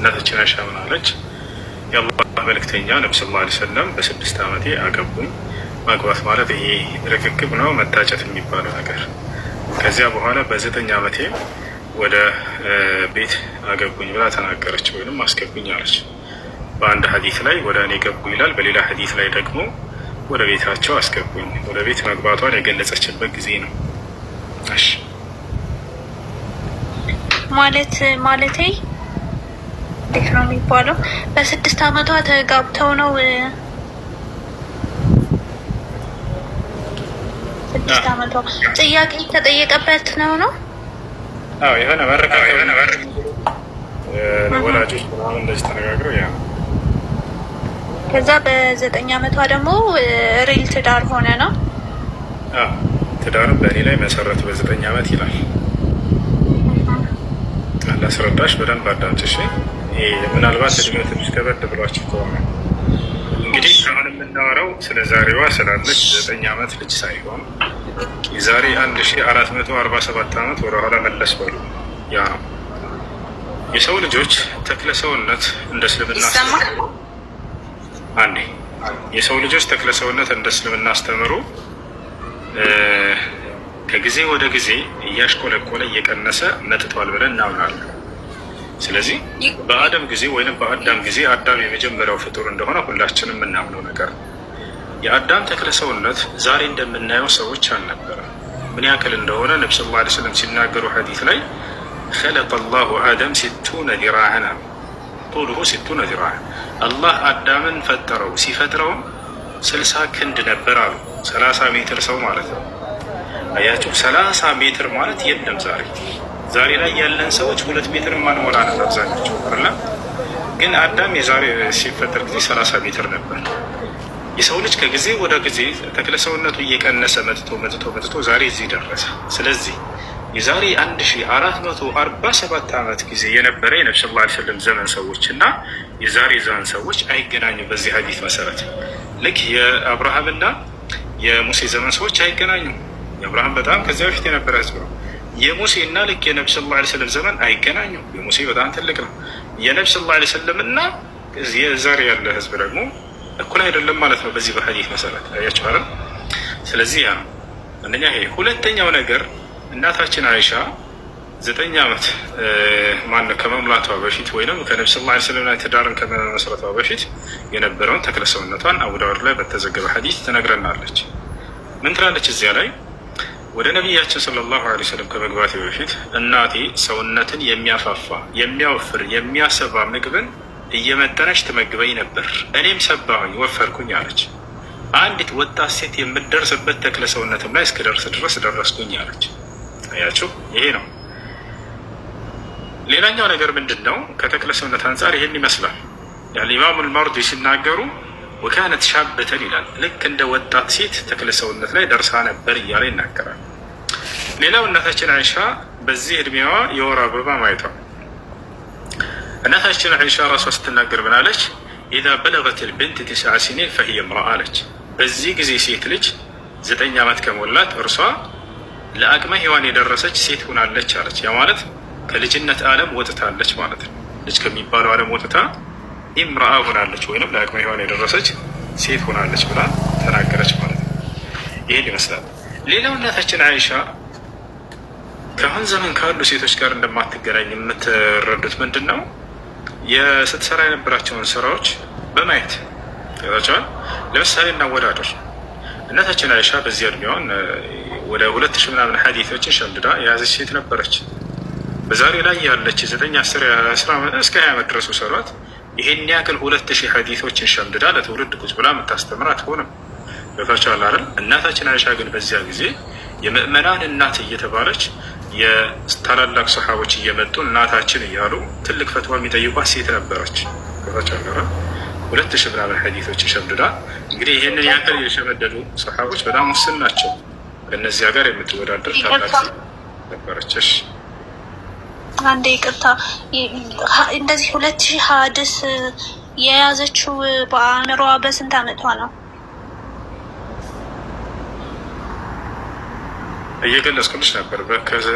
እናታችን አይሻ ምን አለች? የአላህ መልእክተኛ ነብዩ ሰለላሁ ዐለይሂ ወሰለም በ6 ዓመቴ አገቡኝ። ማግባት ማለት ይሄ ርክክብ ነው፣ መታጨት የሚባለው ነገር። ከዚያ በኋላ በ9 ዓመቴ ወደ ቤት አገቡኝ ብላ ተናገረች፣ ወይንም አስገቡኝ አለች። በአንድ ሐዲስ ላይ ወደ እኔ ገቡ ይላል፣ በሌላ ሐዲስ ላይ ደግሞ ወደ ቤታቸው አስገቡኝ። ወደ ቤት መግባቷን የገለጸችበት ጊዜ ነው። እሺ ማለቴ እንዴት ነው የሚባለው? በ6 ዓመቷ ተጋብተው ነው 6 ዓመቷ ጥያቄ ተጠየቀበት ነው። አዎ የሆነ ወላጆች ምናምን እንደዚህ ተነጋግረው ያ ከዛ በ9 ዓመቷ ደግሞ ሪል ትዳር ሆነ ነው። ትዳርም በእኔ ላይ መሰረት በ9 ዓመት ይላል። ላስረዳሽ በደንብ አዳምጪ። ምናልባት እድሜው ትንሽ ከበድ ብሏችሁ ከሆነ እንግዲህ አሁን የምናወራው ስለ ዛሬዋ ስላለች 9 ዓመት ልጅ ሳይሆን የዛሬ 1447 ዓመት ወደኋላ መለስ በሉ። ያ ነው የሰው ልጆች ተክለ ሰውነት እንደ እስልምና የሰው ልጆች ተክለ ሰውነት እንደ እስልምና አስተምሩ ከጊዜ ወደ ጊዜ እያሽቆለቆለ እየቀነሰ መጥቷል ብለን እናምናለን። ስለዚህ በአደም ጊዜ ወይንም በአዳም ጊዜ አዳም የመጀመሪያው ፍጡር እንደሆነ ሁላችንም የምናምነው ነገር ነው። የአዳም ተክለ ሰውነት ዛሬ እንደምናየው ሰዎች አልነበረም። ምን ያክል እንደሆነ ነብዩ ሰለላሁ ዐለይሂ ወሰለም ሲናገሩ ሐዲስ ላይ خلق الله آدم 60 ذراعا طوله 60 ذراعا አላህ አዳምን ፈጠረው። ሲፈጥረው 60 ክንድ ነበር አሉ። 30 ሜትር ሰው ማለት ነው። አያችሁ 30 ሜትር ማለት የለም ዛሬ ላይ ያለን ሰዎች 2 ሜትር ማንሞላ ነው አብዛኞቹ አይደል? ግን አዳም የዛሬ ሲፈጠር ጊዜ 30 ሜትር ነበር። የሰው ልጅ ከጊዜ ወደ ጊዜ ተክለ ሰውነቱ እየቀነሰ መጥቶ ዛሬ እዚህ ደረሰ። ስለዚህ የዛሬ 1447 ዓመት ጊዜ የነበረ የነብዩ ሰለላሁ ዐለይሂ ወሰለም ዘመን ሰዎች እና የዛሬ ዘመን ሰዎች አይገናኙም። በዚህ ሐዲስ መሰረት ልክ የአብርሃምና የሙሴ ዘመን ሰዎች አይገናኙም። የአብርሃም በጣም ከዚያ በፊት የነበረ ህዝብ ነው። የሙሴ እና ልክ የነብዩ ሰለላሁ ዐለይሂ ወሰለም ዘመን አይገናኙም። የሙሴ በጣም ትልቅ ነው። የነብዩ ሰለላሁ ዐለይሂ ወሰለም እና የዛሬ ያለ ህዝብ ደግሞ እኩል አይደለም ማለት ነው በዚህ በሐዲስ መሰረት አያችሁ አይደል? ስለዚህ ያ አንደኛ ይሄ። ሁለተኛው ነገር እናታችን አይሻ 9 ዓመት ከመሙላቷ በፊት ወይንም ከነብዩ ሰለላሁ ዐለይሂ ወሰለም ላይ ትዳርን ከመመስረቷ በፊት የነበረውን ተክለ ሰውነቷን አቡ ዳውድ ላይ በተዘገበ ሐዲስ ትነግረናለች። ምን ትላለች እዚያ ላይ? ወደ ነቢያችን ሰለላሁ ዐለይሂ ወሰለም ከመግባቴ በፊት እናቴ ሰውነትን የሚያፋፋ የሚያወፍር የሚያሰባ ምግብን እየመጠነች ትመግበኝ ነበር፣ እኔም ሰባሁኝ ወፈርኩኝ አለች። አንዲት ወጣት ሴት የምትደርስበት ተክለ ሰውነትም ላይ እስክደርስ ድረስ ደረስኩኝ አለች። አያችሁ ይሄ ነው። ሌላኛው ነገር ምንድን ነው? ከተክለ ሰውነት አንጻር ይሄን ይመስላል። ኢማሙ አልማርዲ ሲናገሩ ወካነት ሻበተን ይላል። ልክ እንደ ወጣት ሴት ተክለ ሰውነት ላይ ደርሳ ነበር እያለ ይናገራል። ሌላው እናታችን አይሻ በዚህ እድሜዋ የወር አበባ ማየቷ። እናታችን አይሻ ራሷ ስትናገር ምን አለች? ኢዛ በለገት ልብንት 9 ሲኒን ፈሂየ እምረአ አለች። በዚህ ጊዜ ሴት ልጅ 9 ዓመት ከሞላት እርሷ ለአቅመ ሔዋን የደረሰች ሴት ሆናለች አለች። ያ ማለት ከልጅነት ዓለም ወጥታለች ማለት ነው። ልጅ ከሚባለው ዓለም ወጥታ ኢምራአ ሆናለች ወይንም ለአቅመ ሔዋን የደረሰች ሴት ሆናለች ብላ ተናገረች ማለት ነው። ይሄን ይመስላል። ሌላው እናታችን አይሻ ከአሁን ዘመን ካሉ ሴቶች ጋር እንደማትገናኝ የምትረዱት ምንድን ነው? ስትሰራ የነበራቸውን ስራዎች በማየት ይዛቸዋል። ለምሳሌ እናወዳደር። እናታችን አይሻ በዚህ እድሜዋን ወደ 2000 ምናምን ሐዲሶችን ሸምድዳ የያዘች ሴት ነበረች። በዛሬ ላይ ያለች 9 10 11 እስከ 20 ዓመት ድረስ ሰሯት ይሄን ያክል 2000 ሐዲሶችን ሸምድዳ ለትውልድ ቁጭ ብላ የምታስተምር አትሆንም። ገብታችኋል አይደል? እናታችን አይሻ ግን በዚያ ጊዜ የምእመናን እናት እየተባለች የታላላቅ ሰሃቦች እየመጡ እናታችን እያሉ ትልቅ ፈትዋ የሚጠይቋት ሴት ነበረች። ገብታችኋል አይደል? 2000 ምናምን ሐዲሶችን ሸምድዳ እንግዲህ ይሄንን ያክል የሸመደዱ ሰሃቦች በጣም ውስን ናቸው። ከእነዚያ ጋር የምትወዳደር ታላቅ ነበረች። እሺ አንዴ ይቅርታ፣ እንደዚህ 2000 ሐዲስ የያዘችው በአእምሮዋ በስንት ዓመቷ ነው? እየገለጽኩልሽ ነበር። በ9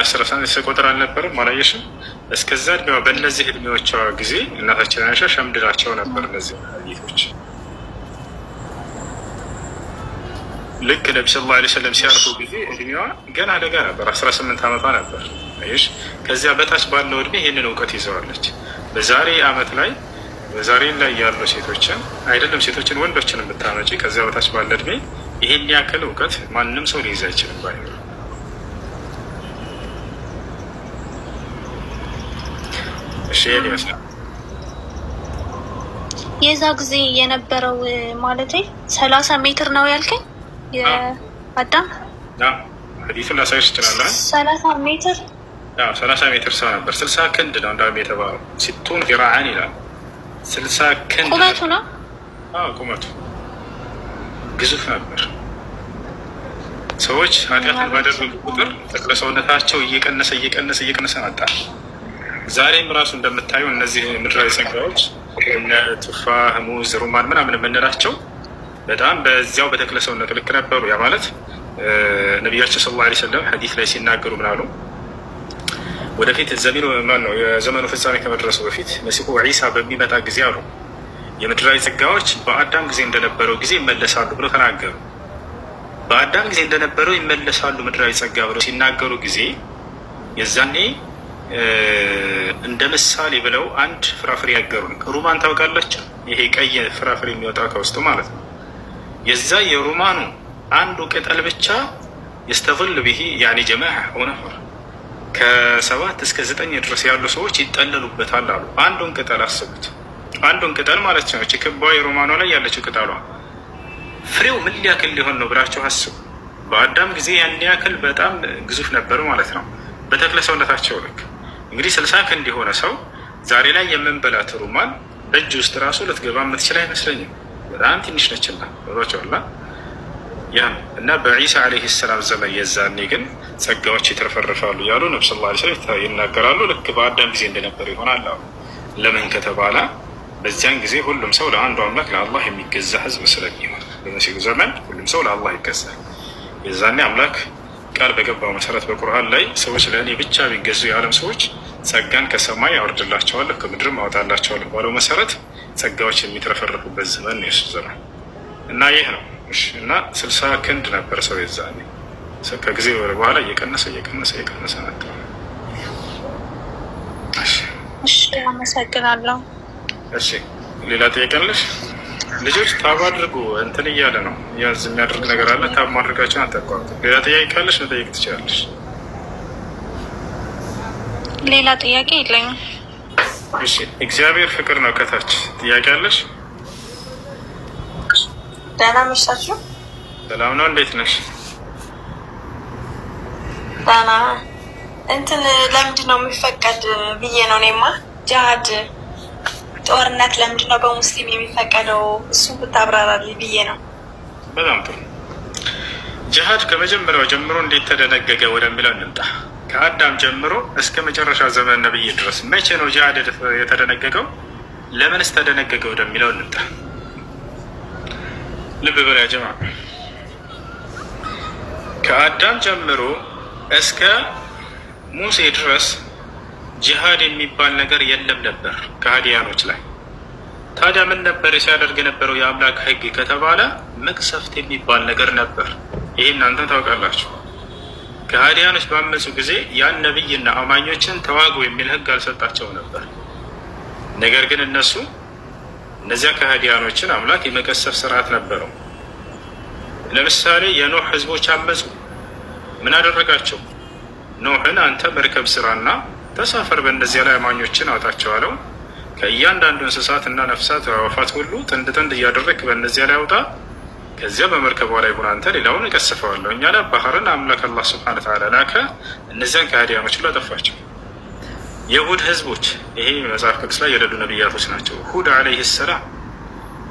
10 ስቆጥር አልነበርም አላየሽም? እስከዛ እድሜዋ በእነዚህ እድሜዎቿ ጊዜ እናታችን አይሻ ሸምድዳቸው ነበር እነዚህ ሀዲቶች። ልክ ነቢ ሰለላሁ ዐለይሂ ወሰለም ሲያርፉ ጊዜ እድሜዋ ገና አደጋ ነበር፣ 18 ዓመቷ ነበር። አይሽ ከዚያ በታች ባለው እድሜ ይህንን እውቀት ይዘዋለች። በዛሬ አመት ላይ በዛሬ ላይ ያሉ ሴቶችን አይደለም ሴቶችን ወንዶችን ብታመጪ ከዚያ በታች ባለ እድሜ ይሄን ያክል እውቀት ማንም ሰው ሊይዝ አይችልም ባይኖር። እሺ ይመስላል የዛ ጊዜ የነበረው ማለት 30 ሜትር ነው ያልከኝ? የአዳም ሐዲሱን ላሳይሽ ትችላለህ። 30 ሜትር 30 ሜትር ሰው ነበር። 60 ክንድ ነው እንዳውም የተባለው ሲቱን ዚራዓን ይላል። 60 ክንድ ቁመቱ ነው። ቁመቱ ግዙፍ ነበር። ሰዎች ኃጢአትን ባደረጉ ቁጥር ተክለ ሰውነታቸው እየቀነሰ መጣ። ዛሬም ራሱ እንደምታዩ እነዚህ ምድራዊ ጸጋዎች እነ ቱፋህ፣ ሙዝ፣ ሩማን ምናምን የምንላቸው በጣም በዚያው በተክለ ሰውነት ልክ ነበሩ። ያ ማለት ነቢያችን ሰለላሁ ዐለይሂ ወሰለም ሐዲስ ላይ ሲናገሩ ምን አሉ? ወደፊት የዘመኑ ፍጻሜ ከመድረሱ በፊት መሲሁ ዒሳ በሚመጣ ጊዜ አሉ የምድራዊ ጸጋዎች በአዳም ጊዜ እንደነበረው ጊዜ ይመለሳሉ ብለው ተናገሩ። በአዳም ጊዜ እንደነበረው ይመለሳሉ ምድራዊ ጸጋ ብለው ሲናገሩ ጊዜ የዛኔ እንደ ምሳሌ ብለው አንድ ፍራፍሬ ያገሩን። ሩማን ታውቃላችሁ? ይሄ ቀይ ፍራፍሬ የሚወጣው ከውስጡ ማለት ነው። የዛ የሩማኑ አንዱ ቅጠል ብቻ يستظل به يعني جماعة أو نفر ከ7 እስከ 9 ድረስ ያሉ ሰዎች ይጠለሉበታል አሉ። አንዱን ቅጠል አስቡት። አንዱን ቅጠል ማለት ነው ችክባው የሮማኖ ላይ ያለችው ቅጠሏ ፍሬው ምን ያክል ሊሆን ነው ብላችሁ አስቡ። በአዳም ጊዜ ያን ያክል በጣም ግዙፍ ነበር ማለት ነው በተክለ ሰውነታቸው ልክ። እንግዲህ 60 ክንድ የሆነ ሰው ዛሬ ላይ የምንበላት ሩማን በእጅ ውስጥ ራሱ ልትገባ የምትችል አይመስለኝም። በጣም ትንሽ ነችና ወሮቸውላ ያ እና በዒሳ አለይሂ ሰላም ዘመን የዛኔ ግን ጸጋዎች ይተረፈረፋሉ ያሉ ነብዩ ሰለላሁ ዐለይሂ ወሰለም ይናገራሉ። ልክ በአዳም ጊዜ እንደነበር ይሆናል አሉ። ለምን ከተባለ በዚያን ጊዜ ሁሉም ሰው ለአንዱ አምላክ ለአላህ የሚገዛ ህዝብ ስለሚሆን በመሲሁ ዘመን ሁሉም ሰው ለአላህ ይገዛል። የዛኔ አምላክ ቃል በገባው መሰረት በቁርአን ላይ ሰዎች ለእኔ ብቻ ቢገዙ የዓለም ሰዎች ጸጋን ከሰማይ አወርድላቸዋለሁ ከምድርም አወጣላቸዋለሁ ባለው መሰረት ጸጋዎች የሚተረፈረፉበት ዘመን ነው የሱ ዘመን እና ይህ ነው። እና 60 ክንድ ነበር ሰው የዛኔ። ከጊዜ በኋላ እየቀነሰ መጣ። እሺ አመሰግናለሁ። እሺ ሌላ ጥያቄ አለሽ? ልጆች ታብ አድርጉ እንትን እያለ ነው ያዝ የሚያደርግ ነገር አለ። ታብ ማድረጋቸውን አታቋርጡ። ሌላ ጥያቄ ካለሽ መጠየቅ ትችላለሽ። ሌላ ጥያቄ የለኝም። እሺ እግዚአብሔር ፍቅር ነው ከታች ጥያቄ አለሽ? ደህና መሻችሁ? ሰላም ነው። እንዴት ነሽ? ደህና። እንትን ለምንድን ነው የሚፈቀድ ብዬ ነው እኔማ። ጂሃድ ጦርነት ለምንድን ነው በሙስሊም የሚፈቀደው? እሱን ብታብራራልኝ ብዬ ነው። በጣም ጥሩ። ጂሃድ ከመጀመሪያው ጀምሮ እንዴት ተደነገገ ወደሚለው እንምጣ። ከአዳም ጀምሮ እስከ መጨረሻ ዘመን ነብይ ድረስ መቼ ነው ጂሃድ የተደነገገው? ለምንስ ተደነገገ ወደሚለው እንምጣ። ልብ በሉ ያ ጀማዓ፣ ከአዳም ጀምሮ እስከ ሙሴ ድረስ ጂሃድ የሚባል ነገር የለም ነበር ከሃዲያኖች ላይ። ታዲያ ምን ነበር ሲያደርግ የነበረው የአምላክ ሕግ ከተባለ መቅሰፍት የሚባል ነገር ነበር። ይህ እናንተ ታውቃላችሁ። ከሃዲያኖች ባመፁ ጊዜ ያን ነብይና አማኞችን ተዋጉ የሚል ሕግ አልሰጣቸው ነበር። ነገር ግን እነዚያ ከሃዲያኖችን አምላክ የመቀሰፍ ስርዓት ነበረው። ለምሳሌ የኖህ ህዝቦች አመፁ። ምን አደረጋቸው? ኖህን አንተ መርከብ ስራና ተሳፈር፣ በእነዚያ ላይ አማኞችን አውጣቸው አለው። ከእያንዳንዱ እንስሳት እና ነፍሳት አዕዋፋት ሁሉ ጥንድ ጥንድ እያደረግክ በእነዚያ ላይ አውጣ። ከዚያ በመርከቧ ላይ ሆነ አንተ ሌላውን እቀስፈዋለሁ። እኛ ላይ ባህርን አምላክ አላህ ሱብሓነሁ ወተዓላ ላከ። እነዚያን ከሃዲያኖች ሁሉ አጠፋቸው። የሁድ ህዝቦች፣ ይሄ መጽሐፍ ቅዱስ ላይ የሌሉ ነቢያቶች ናቸው። ሁድ አለይሂ ሰላም፣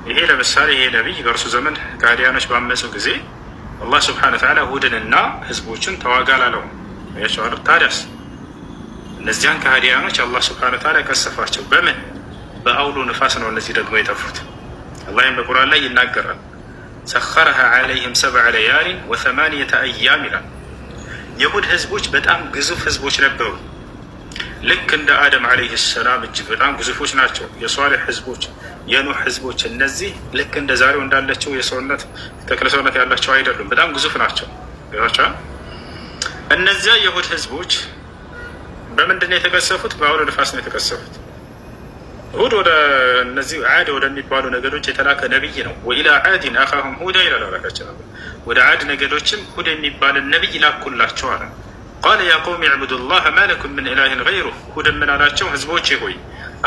ይሄ ለምሳሌ ይሄ ነቢይ በእርሱ ዘመን ከሃዲያኖች ባመፁ ጊዜ አላህ ሱብሓነሁ ወተዓላ ሁድንና ህዝቦችን ተዋጋ ላለው ያቸዋል። ታዲያስ እነዚያን ከሃዲያኖች አላህ ሱብሓነሁ ወተዓላ ቀሰፋቸው። በምን? በአውሎ ንፋስ ነው እነዚህ ደግሞ የጠፉት። አላህም በቁርአን ላይ ይናገራል። ሰኸረሃ ዐለይሂም 7 ለያሊን ወ8 አያም ይላል። የሁድ ህዝቦች በጣም ግዙፍ ህዝቦች ነበሩ። ልክ እንደ አደም ዓለይሂ ሰላም እጅግ በጣም ግዙፎች ናቸው። የሷሊህ ህዝቦች፣ የኑህ ህዝቦች እነዚህ ልክ እንደ ዛሬው እንዳለችው የሰውነት ተክለ ሰውነት ያላቸው አይደሉም። በጣም ግዙፍ ናቸው። እነዚያ የሁድ ህዝቦች በምንድን ነው የተቀሰፉት? በአውሎ ንፋስ ነው የተቀሰፉት። ሁድ ወደ እነዚህ ዓድ ወደሚባሉ ነገዶች የተላከ ነቢይ ነው። ወኢላ ዓድን አኻሁም ሁዳ ይላል አምላካችን። ወደ ዓድ ነገዶችም ሁድ የሚባልን ነቢይ ላኩላቸው አለ። ቃለ ያ ቀውም ዕቡዱ ላህ ማ ለኩም ምን ኢላሂን ገይሩህ። ሁድ ምን አላቸው? ህዝቦቼ ሆይ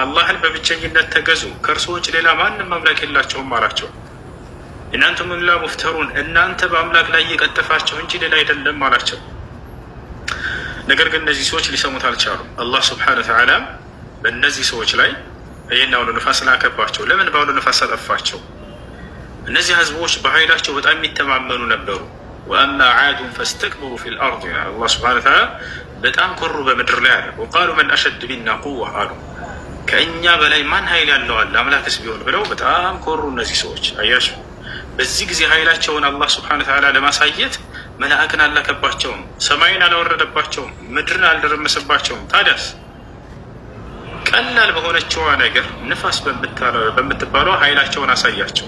አላህን በብቸኝነት ተገዙ፣ ከእርሱ ውጭ ሌላ ማንም አምላክ የላቸውም አላቸው። እናንቱም ላ ሙፍተሩን፣ እናንተ በአምላክ ላይ እየቀጠፋቸው እንጂ ሌላ አይደለም አላቸው። ነገር ግን እነዚህ ሰዎች ሊሰሙት አልቻሉም። አላህ ስብሓነሁ ወተዓላ በእነዚህ ሰዎች ላይ ይህን አውሎ ነፋስ ላከባቸው። ለምን በአውሎ ነፋስ አጠፋቸው? እነዚህ ህዝቦች በኃይላቸው በጣም የሚተማመኑ ነበሩ። ወአማ ዓዱን ፈስተክበሩ ፊል አርድ፣ አላህ ሱብሓነሁ ወተዓላ በጣም ኮሩ በምድር ላይ አለ። ወቃሉ መን አሸድ ሚና ቁዋ አሉ፣ ከእኛ በላይ ማን ኃይል ያለው አለ አምላክስ ቢሆን ብለው በጣም ኮሩ እነዚህ ሰዎች። አያችሁ፣ በዚህ ጊዜ ኃይላቸውን አላህ ሱብሓነሁ ወተዓላ ለማሳየት መላእክን አላከባቸውም፣ ሰማይን አላወረደባቸውም፣ ምድርን አልደረመሰባቸውም። ታዲያስ ቀላል በሆነችዋ ነገር ንፋስ በምትባለው ኃይላቸውን አሳያቸው።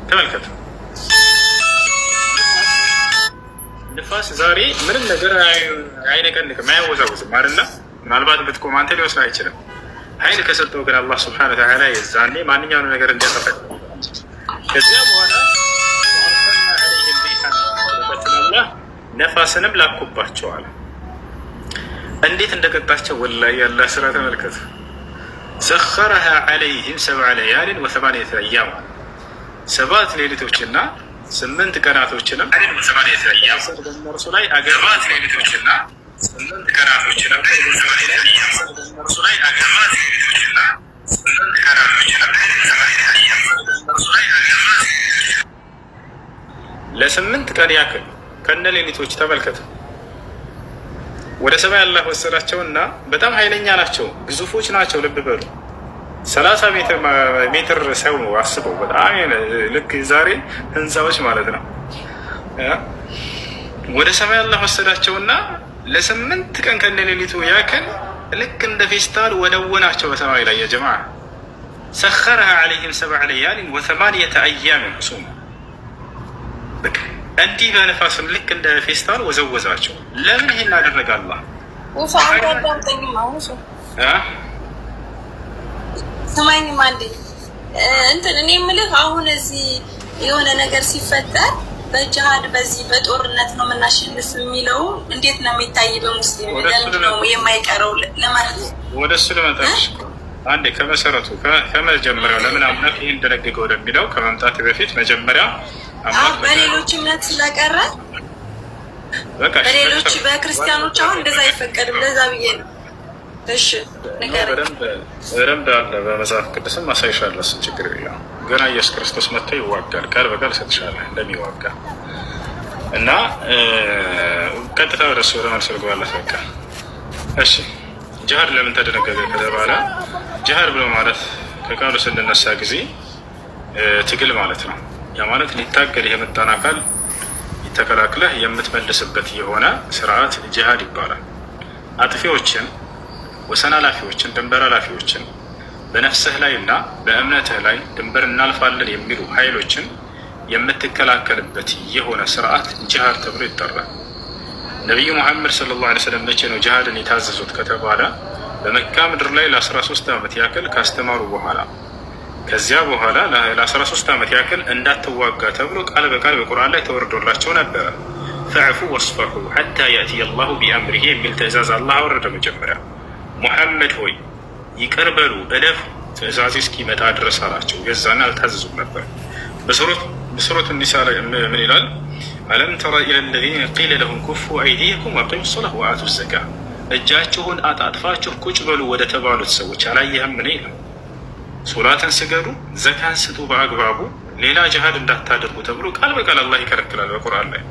ተመልከቱ፣ ንፋስ ዛሬ ምንም ነገር አይነቀንቅም፣ አያወዛውዝም አይደለ? ምናልባት ብትቆም አንተ ሊወስድ አይችልም። ኃይል ከሰጠው ግን አላህ ስብሐነ ወተዓላ የዛኔ ማንኛውንም ነገር እንዲያጠፋ። ከዚያ በኋላ ነፋስንም ላኩባቸዋል። እንዴት እንደቀጣቸው ወላሂ ያለ ስራ ተመልከቱ። ሰኸረሃ ዐለይሂም ሰብዐ ለያሊን ወሰማንየተ አያም፣ 7 ሌሊቶችና 8 ቀናቶችንም በእነርሱ ላይ ለ8 ቀን ያክል ከነ ሌሊቶች ተመልከቱ። ወደ ሰማይ አላህ ወሰዳቸውና በጣም ኃይለኛ ናቸው፣ ግዙፎች ናቸው። ልብ በሉ 30 ሜትር ሰው አስበው። በጣም ልክ ዛሬ ህንፃዎች ማለት ነው። ወደ ሰማይ አላህ ወሰዳቸውና ለ8 ቀን ከነ ሌሊቱ ያክል ልክ እንደ ፌስታል ወደወናቸው በሰማይ ላይ። የጀማዓ ሰኸረሃ ዐለይሂም ሰብዐ ለያሊን ወሰማንየተ አያም ሱም፣ እንዲህ በነፋስም ልክ እንደ ፌስታል ወዘወዛቸው። ለምን ይሄን አደረገ አላህ? ሰማይኝማ እንዴ እንትን እኔ የምልህ አሁን እዚህ የሆነ ነገር ሲፈጠር በጅሃድ በዚህ በጦርነት ነው የምናሸንፍ የሚለው እንዴት ነው የሚታይ? በሙስሊም ለምንድን ነው የማይቀረው ለማለት ነው። ወደ እሱ ልመጣሽ አንዴ ከመሰረቱ ከመጀመሪያው ለምን አምላክ ይህን እንደነገገ ወደሚለው ከመምጣት በፊት መጀመሪያ በሌሎች እምነት ስለቀረ በሌሎች በክርስቲያኖች አሁን እንደዛ አይፈቀድም። ለዛ ብዬ ነው። እሺ ነገር በደንብ አለ በመጽሐፍ ቅዱስም አሳይሻለሁ። እሱን ችግር የለውም። ገና ኢየሱስ ክርስቶስ መጥቶ ይዋጋል፣ ቃል በቃል እሰጥሻለሁ እንደሚዋጋ እና ቀጥታ ወደ እሱ ወደ መልስ ልግባለት። በቃ እሺ፣ ጅሃድ ለምን ተደነገገ ከተባለ ጅሃድ ብሎ ማለት ከቃሉ ስንነሳ ጊዜ ትግል ማለት ነው። ያ ማለት ሊታገል የመጣን አካል ተከላክለህ የምትመልስበት የሆነ ስርዓት ጅሃድ ይባላል። አጥፊዎችን፣ ወሰን አላፊዎችን፣ ድንበር አላፊዎችን በነፍስህ ላይ እና በእምነትህ ላይ ድንበር እናልፋለን የሚሉ ኃይሎችን የምትከላከልበት የሆነ ስርዓት ጅሃድ ተብሎ ይጠራል። ነቢዩ ሙሐመድ ሰለላሁ ዐለይሂ ወሰለም መቼ ነው ጅሃድን የታዘዙት ከተባለ በመካ ምድር ላይ ለ13 ዓመት ያክል ካስተማሩ በኋላ ከዚያ በኋላ ለ13 ዓመት ያክል እንዳትዋጋ ተብሎ ቃል በቃል በቁርአን ላይ ተወርዶላቸው ነበረ። ፈዕፉ ወስፈሑ ሐታ ያእቲየ አላሁ ቢአምሪሂ የሚል ትእዛዝ አላህ አወረደ። መጀመሪያ ሙሐመድ ሆይ ይቅር በሉ እለፉ ትእዛዜ እስኪመጣ ድረስ አላቸው። የዛን አልታዘዙም ነበር። በሱረቱ ኒሳ ላይ ምን ይላል? አለም ተረ ኢለ ለዚነ ቂለ ለሁም ኩፉ አይዲየኩም ወአቂሙ ሰላህ ወአቱ ዘካ፣ እጃችሁን አጣጥፋችሁ ቁጭ በሉ ወደ ተባሉት ሰዎች አላየህም? ምን ይላል? ሶላትን ስገዱ፣ ዘካን ስጡ በአግባቡ፣ ሌላ ጅሃድ እንዳታደርጉ ተብሎ ቃል በቃል አላህ ይከለክላል በቁርአን ላይ።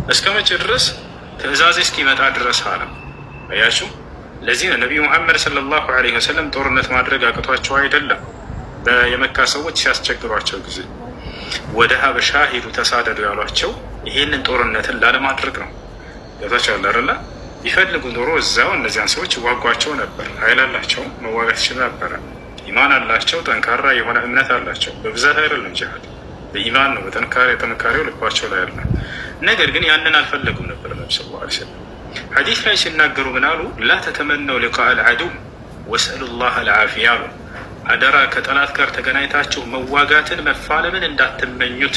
እስከ መቼ ድረስ? ትእዛዝ እስኪመጣ ድረስ አለ። አያችሁ፣ ለዚህ ነው ነቢዩ ሙሐመድ ሰለላሁ ዐለይሂ ወሰለም ጦርነት ማድረግ አቅቷቸው አይደለም። የመካ ሰዎች ሲያስቸግሯቸው ጊዜ ወደ ሀበሻ ሄዱ ተሳደዱ ያሏቸው ይህንን ጦርነትን ላለማድረግ ነው። ገብታችኋል አይደለ? ቢፈልጉ ኖሮ እዛው እነዚያን ሰዎች ይዋጓቸው ነበር። ኃይል አላቸው፣ መዋጋት ይችል ነበረ። ኢማን አላቸው፣ ጠንካራ የሆነ እምነት አላቸው። በብዛት አይደለም ጂሃድ፣ በኢማን ነው፣ ጥንካሬው ልባቸው ላይ ያለ። ነገር ግን ያንን አልፈለጉም ነበር። ነቢ ሰለላሁ ዐለይሂ ወሰለም ሐዲስ ላይ ሲናገሩ ምን አሉ? ላ ተተመነው ሊቃአል ዐዱው ወስአሉ ላህ አልዓፊያ አሉ። አደራ ከጠላት ጋር ተገናኝታችሁ መዋጋትን መፋለምን እንዳትመኙት፣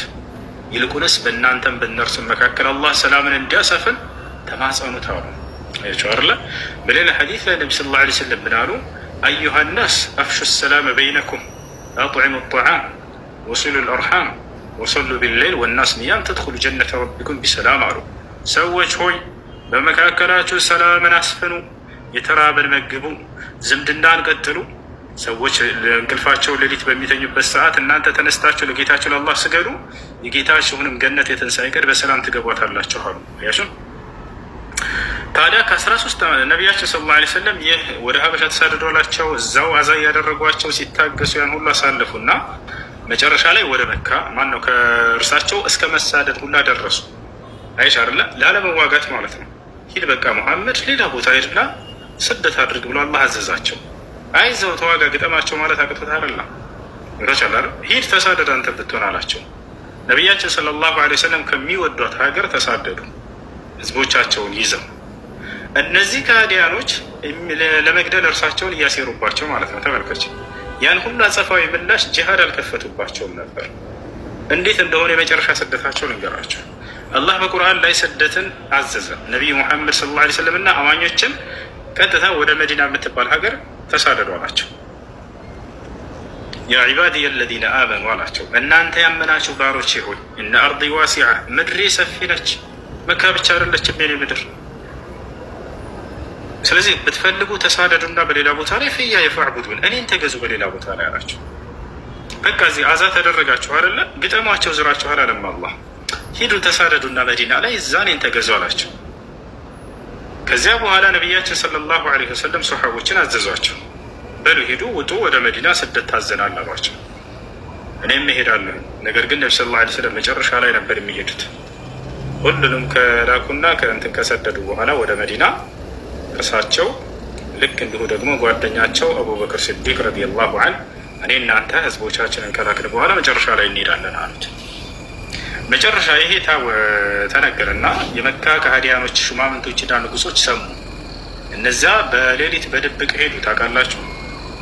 ይልቁንስ በእናንተም በእነርሱም መካከል አላህ ሰላምን እንዲያሰፍን ተማጸኑት አሉ። አያችሁ አይደለ? በሌላ ሐዲስ ላይ ነቢ ሰለላሁ ዐለይሂ ወሰለም ምን አሉ? አዩሃ ናስ አፍሹ ሰላመ በይነኩም አጥዒሙ ጣዓም ወሲሉ ልአርሓም ወሰሉ ቢለይል ወናስ ኒያም ተድኹሉ ጀነተ ረቢኩም ቢሰላም አሉ። ሰዎች ሆይ በመካከላችሁ ሰላምን አስፍኑ፣ የተራበን መግቡ፣ ዝምድናን ቀጥሉ። ሰዎች እንቅልፋቸው ሌሊት በሚተኙበት ሰዓት እናንተ ተነስታችሁ ለጌታችሁ ለአላህ ስገዱ፣ የጌታችሁንም ገነት የትንሣኤ ቀን በሰላም ትገቧታላችሁ አሉ። ያሹ ታዲያ ከ13 ነቢያችን ሰለላሁ ዐለይሂ ወሰለም ይህ ወደ ሀበሻ ተሳድዶላቸው እዛው አዛ ያደረጓቸው ሲታገሱ ያን ሁሉ አሳለፉና መጨረሻ ላይ ወደ መካ ማነው ከእርሳቸው እስከ መሳደድ ሁላ ደረሱ። አይሻ አይደለ? ላለመዋጋት ማለት ነው። ሂድ በቃ ሙሐመድ ሌላ ቦታ ሄድና ስደት አድርግ ብሎ አላህ አዘዛቸው። አይዘው ተዋጋ ግጠማቸው ማለት አቅቶት አይደለም። ይረቻላል። ሂድ ተሳደድ አንተ ብትሆን አላቸው። ነቢያችን ሰለላሁ ዐለይሂ ወሰለም ከሚወዷት ሀገር ተሳደዱ ህዝቦቻቸውን ይዘው። እነዚህ ከሃዲያኖች ለመግደል እርሳቸውን እያሴሩባቸው ማለት ነው። ተመልከች፣ ያን ሁሉ አጸፋዊ ምላሽ ጂሃድ አልከፈቱባቸውም ነበር። እንዴት እንደሆነ የመጨረሻ ስደታቸው ልንገራቸው። አላህ በቁርአን ላይ ስደትን አዘዘ። ነቢዩ ሙሐመድ ሰለላሁ ዐለይሂ ወሰለም እና አማኞችን ቀጥታ ወደ መዲና የምትባል ሀገር ተሳደዱ አላቸው። ያ ዒባዲየ አለዚነ አመኑ አላቸው፣ እናንተ ያመናችሁ ባሮቼ ሆይ እነ አርዲ ዋሲዓ ምድሬ ሰፊ ነች። መካ ብቻ አይደለችም የኔ ምድር። ስለዚህ ብትፈልጉ ተሳደዱና በሌላ ቦታ ላይ ፍያ የፈዕቡዱን እኔን ተገዙ በሌላ ቦታ ላይ አላቸው። በቃ እዚህ አዛ ተደረጋችሁ አይደለ? ግጠሟቸው፣ ዝራችሁ አላለም አላህ። ሂዱ ተሳደዱና መዲና ላይ እዛ እኔን ተገዙ አላቸው። ከዚያ በኋላ ነቢያችን ሰለላሁ ዐለይሂ ወሰለም ሶሐቦችን አዘዟቸው። በሉ ሂዱ፣ ውጡ፣ ወደ መዲና ስደት ታዘናል አሏቸው። እኔም እሄዳለሁ። ነገር ግን ነቢ ሰለላሁ ዐለይሂ ወሰለም መጨረሻ ላይ ነበር የሚሄዱት። ሁሉንም ከላኩና ከእንትን ከሰደዱ በኋላ ወደ መዲና እርሳቸው ልክ እንዲሁ ደግሞ ጓደኛቸው አቡበክር ሲዲቅ ረዲየላሁ ዐንሁ እኔ እናንተ ህዝቦቻችንን ከላክን በኋላ መጨረሻ ላይ እንሄዳለን አሉት። መጨረሻ ይሄ ተነገረና የመካ ከሃዲያኖች ሹማምንቶችና ንጉሶች ሰሙ። እነዚያ በሌሊት በድብቅ ሄዱ። ታውቃላችሁ፣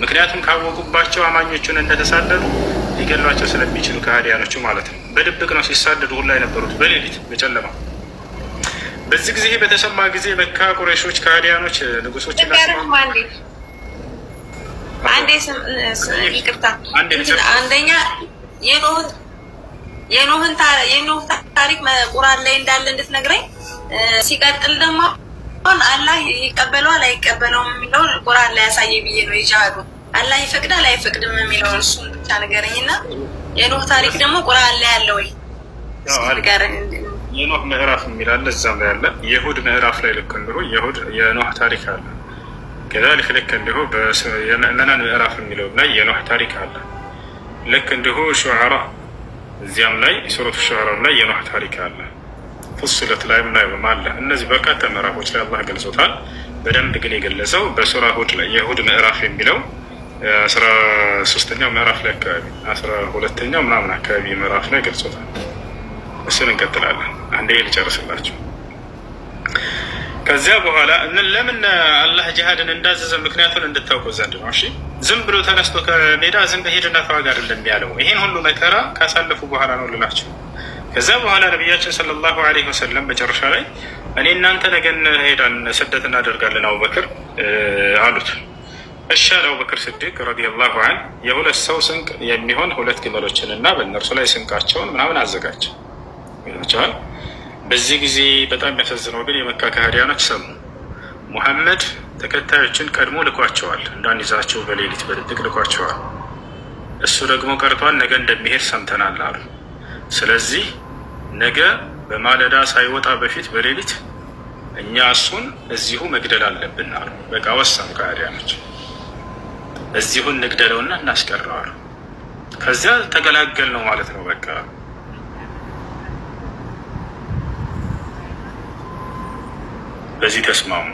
ምክንያቱም ካወቁባቸው አማኞቹን እንደተሳደዱ ሊገሏቸው ስለሚችሉ ከሃዲያኖቹ ማለት ነው። በድብቅ ነው ሲሳደዱ ሁላ የነበሩት በሌሊት በጨለማ። በዚህ ጊዜ በተሰማ ጊዜ መካ ቁረይሾች ከሃዲያኖች ንጉሶች አንደኛ የኖህን ታሪክ ቁርአን ላይ እንዳለ እንድትነግረኝ፣ ሲቀጥል ደግሞ አላህ ይቀበለዋል አይቀበለውም የሚለውን ቁርአን ላይ ያሳየ ብዬ ነው ይጃዱ። አላህ ይፈቅዳል አይፈቅድም የሚለውን እሱን ብቻ ንገረኝ እና የኖህ ታሪክ ደግሞ ቁርአን ላይ አለ ወይ? የኖህ ምዕራፍ የሚል አለ፣ እዛም ላይ አለ። የሁድ ምዕራፍ ላይ ልክ እንዲሁ የኖህ ታሪክ አለ። ከዛልክ ልክ እንዲሁ የምእመናን ምዕራፍ የሚለው ላይ የኖህ ታሪክ አለ። ልክ እንዲሁ ሹዓራ እዚያም ላይ ሱረቱ ሹዓራ ላይ የኖህ ታሪክ አለ። ፉስለት ላይም ላይ አለ። እነዚህ በርካታ ምዕራፎች ላይ አላህ ገልጾታል። በደንብ ግን የገለጸው በሱራ ሁድ ላይ የሁድ ምዕራፍ የሚለው 13ኛው ምዕራፍ ላይ አካባቢ 12ኛው ምናምን አካባቢ ምዕራፍ ላይ ገልጾታል። እሱን እንቀጥላለን። አንዴ ልጨርስላችሁ። ከዚያ በኋላ ለምን አላህ ጂሃድን እንዳዘዘ ምክንያቱን እንድታውቁ ዘንድ ነው። እሺ፣ ዝም ብሎ ተነስቶ ከሜዳ ዝም በሄድና ተዋጋ አይደለም ያለው። ይሄን ሁሉ መከራ ካሳለፉ በኋላ ነው ልላችሁ። ከዚያ በኋላ ነቢያችን ሰለላሁ ዐለይሂ ወሰለም መጨረሻ ላይ እኔ እናንተ ነገን ሄዳን ስደት እናደርጋለን አቡበክር አሉት። እሺ አለ አቡበክር ሲዲቅ ረዲየላሁ ዐንሁ የሁለት ሰው ስንቅ የሚሆን 2 ግመሎችን እና በእነርሱ ላይ ስንቃቸውን ምናምን አዘጋጀ ይላቸዋል። በዚህ ጊዜ በጣም የሚያሳዝነው ግን የመካ ከሃዲያኖች ሰሙ። ሙሐመድ ተከታዮችን ቀድሞ ልኳቸዋል፣ እንዳንይዛቸው በሌሊት በድብቅ ልኳቸዋል። እሱ ደግሞ ቀርቷል፣ ነገ እንደሚሄድ ሰምተናል አሉ። ስለዚህ ነገ በማለዳ ሳይወጣ በፊት በሌሊት እኛ እሱን እዚሁ መግደል አለብን አሉ። በቃ ወሰኑ ከሃዲያኖች፣ እዚሁን እንግደለውና እናስቀረዋል። ከዚያ ተገላገል ነው ማለት ነው በቃ። በዚህ ተስማሙ።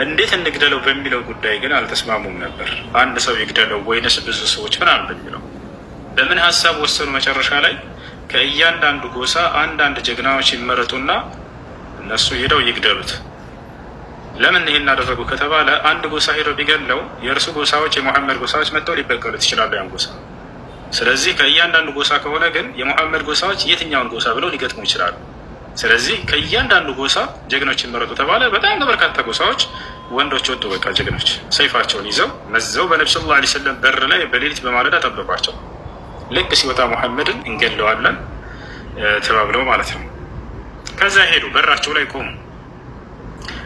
እንዴት እንግደለው በሚለው ጉዳይ ግን አልተስማሙም ነበር። አንድ ሰው ይግደለው ወይንስ ብዙ ሰዎች ምናምን በሚለው በምን ሀሳብ ወሰኑ? መጨረሻ ላይ ከእያንዳንዱ ጎሳ አንዳንድ ጀግናዎች ይመረጡና እነሱ ሄደው ይግደሉት። ለምን ይሄን አደረጉ ከተባለ አንድ ጎሳ ሄደው ቢገድለው የእርሱ ጎሳዎች የሙሐመድ ጎሳዎች መጥተው ሊበቀሉት ይችላሉ ያን ጎሳ። ስለዚህ ከእያንዳንዱ ጎሳ ከሆነ ግን የሙሐመድ ጎሳዎች የትኛውን ጎሳ ብለው ሊገጥሙ ይችላሉ። ስለዚህ ከእያንዳንዱ ጎሳ ጀግኖች ይመረጡ ተባለ። በጣም በርካታ ጎሳዎች ወንዶች ወጡ። በቃ ጀግኖች ሰይፋቸውን ይዘው መዘው በነብዩ ሰለላሁ ዐለይሂ ወሰለም በር ላይ በሌሊት በማለዳ ጠበቋቸው። ልክ ሲወጣ ሙሐመድን እንገለዋለን ተባብለው ማለት ነው። ከዛ ሄዱ፣ በራቸው ላይ ቆሙ።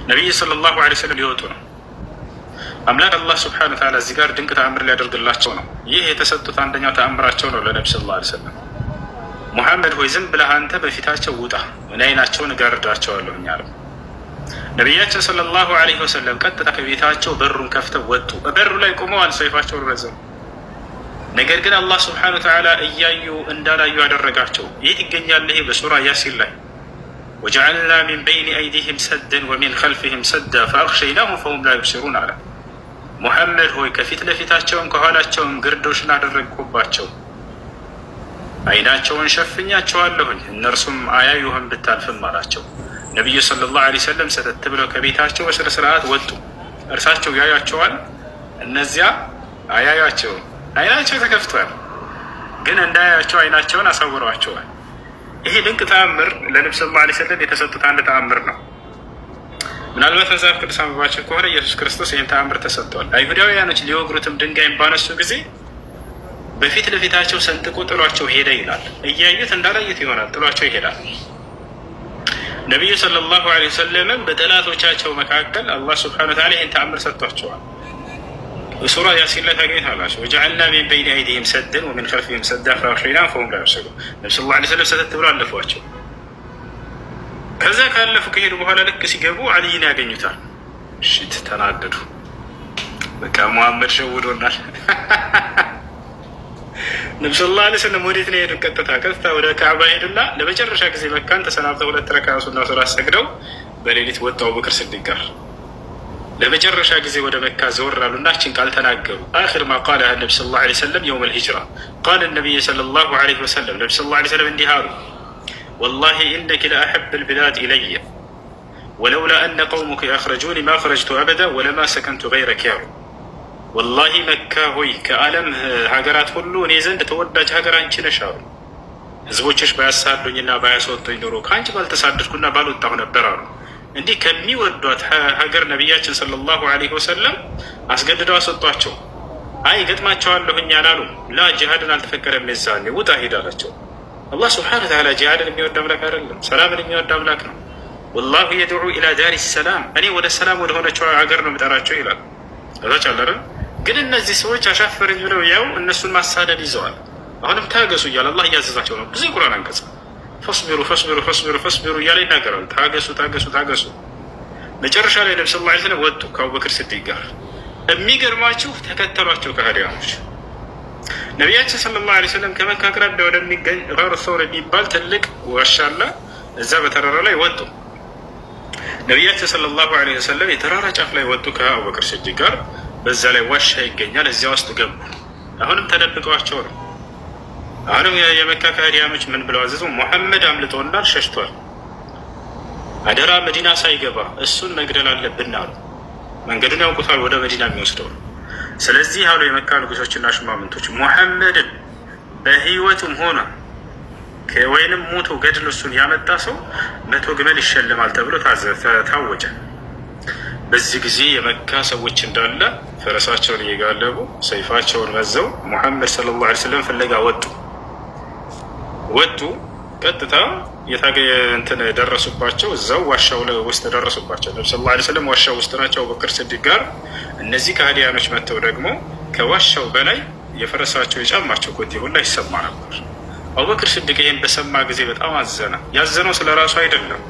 ነቢይ ሰለላሁ ዐለይሂ ወሰለም ሊወጡ ነው። አምላክ አላህ ሱብሓነሁ ወተዓላ እዚህ ጋር ድንቅ ተአምር ሊያደርግላቸው ነው። ይህ የተሰጡት አንደኛው ተአምራቸው ነው ለነብዩ ሰለላሁ ዐለይሂ ወሰለም። ሙሐመድ ሆይ ዝም ብለህ አንተ በፊታቸው ውጣ፣ እኔ አይናቸውን እጋርዳቸዋለሁ አለው። ነቢያችን ሰለላሁ ዐለይሂ ወሰለም ቀጥታ ከቤታቸው በሩን ከፍተው ወጡ። በሩ ላይ ቆመዋል፣ ሰይፋቸውን ረዘሙ። ነገር ግን አላህ ሱብሓነሁ ወተዓላ እያዩ እንዳላዩ አደረጋቸው። የት ይገኛል? ይሄ በሱራ ያሲን ላይ ወጀዐልና ሚን በይኒ አይዲሂም ሰደን ወሚን ኸልፊሂም ሰዳ ፈአግሸይናሁም ፈሁም ላ ዩብሲሩን አለ። ሙሐመድ ሆይ ከፊት ለፊታቸውም ከኋላቸውም ግርዶሽን አደረግኩባቸው፣ አይናቸውን ሸፍኛቸዋለሁኝ፣ እነርሱም አያዩህም ብታልፍም አላቸው። ነቢዩ ሰለላሁ ዐለይሂ ወሰለም ሰተት ብለው ከቤታቸው በስነ ስርዓት ወጡ። እርሳቸው ያያቸዋል፣ እነዚያ አያያቸውም። አይናቸው ተከፍቷል፣ ግን እንዳያቸው አይናቸውን አሳውረዋቸዋል። ይሄ ድንቅ ተአምር ለነብዩ ሰለላሁ ዐለይሂ ወሰለም የተሰጡት አንድ ተአምር ነው። ምናልባት መጽሐፍ ቅዱስ አንብባችሁ ከሆነ ኢየሱስ ክርስቶስ ይህን ተአምር ተሰጥቷል። አይሁዳውያኖች ሊወግሩትም ድንጋይን ባነሱ ጊዜ በፊት ለፊታቸው ሰንጥቆ ጥሏቸው ሄደ ይላል። እያዩት እንዳላዩት ይሆናል፣ ጥሏቸው ይሄዳል። ነቢዩ ሰለላሁ ዐለይሂ ወሰለምም በጠላቶቻቸው መካከል አላህ ሱብሓነሁ ወተዓላ ይህን ተአምር ሰጥቷቸዋል። ሱራ ያሲን ላይ ታገኙታላችሁ። ወጀዐልና ሚን በይኒ አይዲሂም ሰደን ወሚን ኸልፊሂም ሰዳ ፈአግሸይናሁም ፈሁም ላ ዩብሲሩን። ነብዩ ሰለላሁ ዐለይሂ ወሰለም ሰተት ብለው አለፏቸው። ከዛ ካለፉ ከሄዱ በኋላ ልክ ሲገቡ አልይን ያገኙታል። እሺ ተናደዱ። በቃ ሙሐመድ ሸውዶናል። ነብዩ ሰለላሁ ዐለይሂ ወሰለም ወዴት ነው የሄዱት? ቀጥታ ወደ ካዕባ ሄዱና ለመጨረሻ ጊዜ መካን ተሰናብተው 2 ረክዓ ሱና ሶላት ሰግደው በሌሊት ወጡ አቡበክር ሲዲቅ ጋር ለመጨረሻ ጊዜ ወደ መካ ዘወር አሉና እችን ቃል ተናገሩ። አኺር ማ ቃለ ነቢ ሰለላሁ ዐለይሂ ወሰለም የውም አልሂጅራ ቃለ ነቢይ ሰለላሁ ዐለይሂ ወሰለም ነቢ ሰለላሁ ዐለይሂ ወሰለም እንዲህ አሉ፣ ወላሂ ኢነኪ ለአሐብ አልቢላድ ኢለየ ወለውላ አነ ቀውሙከ አኽረጁኒ ማ ኸረጅቱ አበዳ ወለማ ሰከንቱ ገይረክ ያሉ። ወላሂ መካ ሆይ ከዓለም ሀገራት ሁሉ እኔ ዘንድ ተወዳጅ ሀገር አንቺ ነሽ አሉ። ህዝቦችሽ ባያሳዱኝና ባያስወጡኝ ኖሮ ከአንቺ ባልተሳደድኩና ባልወጣሁ ነበር አሉ። እንዲህ ከሚወዷት ሀገር ነቢያችን ሰለላሁ ዐለይሂ ወሰለም አስገድደው አስወጧቸው። አይ ገጥማቸዋለሁኝ አላሉ። ላ ጂሃድን አልተፈቀደም፣ የዛኔ ውጣ ሂድ አላቸው። አላህ ሱብሓነሁ ወተዓላ ጂሃድን የሚወድ አምላክ አይደለም፣ ሰላምን የሚወድ አምላክ ነው። ወላሁ የድዑ ኢላ ዳሪ ሰላም፣ እኔ ወደ ሰላም ወደ ሆነችው ሀገር ነው የምጠራቸው ይላል። እዛች አላረ ግን እነዚህ ሰዎች አሻፈረኝ ብለው ያው እነሱን ማሳደድ ይዘዋል። አሁንም ታገሱ እያለ አላህ እያዘዛቸው ነው። ብዙ የቁርአን አንቀጽ ፈስቢሩ ፈስቢሩ ፈስቢሩ ፈስቢሩ እያለ ይናገራል። ታገሱ ታገሱ ታገሱ። መጨረሻ ላይ ነብዩ ሰለላሁ ዐለይሂ ወሰለም ወጡ ከአቡበክር ሲዲቅ ጋር። የሚገርማችሁ ተከተሏቸው ከሃዲያኖች። ነቢያችን ሰለላሁ ዐለይሂ ወሰለም ከመካ አቅራቢያ ወደሚገኝ ጋር ሰውር የሚባል ትልቅ ዋሻ አለ። እዛ በተራራ ላይ ወጡ። ነቢያችን ሰለላሁ ዐለይሂ ወሰለም የተራራ ጫፍ ላይ ወጡ ከአቡበክር ሲዲቅ ጋር። በዛ ላይ ዋሻ ይገኛል። እዚያ ውስጥ ገቡ። አሁንም ተደብቀዋቸው ነው። አሁንም የመካ ከሃዲያኖች ምን ብለው አዘዙ? ሙሐመድ አምልጦናል፣ ሸሽቷል። አደራ መዲና ሳይገባ እሱን መግደል አለብን አሉ። መንገዱን ያውቁታል፣ ወደ መዲና የሚወስደው። ስለዚህ አሉ የመካ ንጉሶችና ሽማምንቶች ሙሐመድን በህይወቱም ሆነ ወይንም ሞቶ ገድል እሱን ያመጣ ሰው 100 ግመል ይሸልማል ተብሎ ታወጀ። በዚህ ጊዜ የመካ ሰዎች እንዳለ ፈረሳቸውን እየጋለቡ ሰይፋቸውን መዘው ሙሐመድ ሰለላሁ ዐለይሂ ወሰለም ፍለጋ ወጡ። ቀጥታ እንትን ደረሱባቸው። እዛው ዋሻው ውስጥ ደረሱባቸው። ነብዩ ሰለላሁ ዐለይሂ ወሰለም ዋሻው ውስጥ ናቸው አቡበክር ሲዲቅ ጋር። እነዚህ ከሃዲያኖች መጥተው ደግሞ ከዋሻው በላይ የፈረሳቸው የጫማቸው ኮቴ ሁላ ይሰማ ነበር። አቡበክር ሲዲቅ ይህን በሰማ ጊዜ በጣም አዘነ። ያዘነው ስለ ራሱ አይደለም።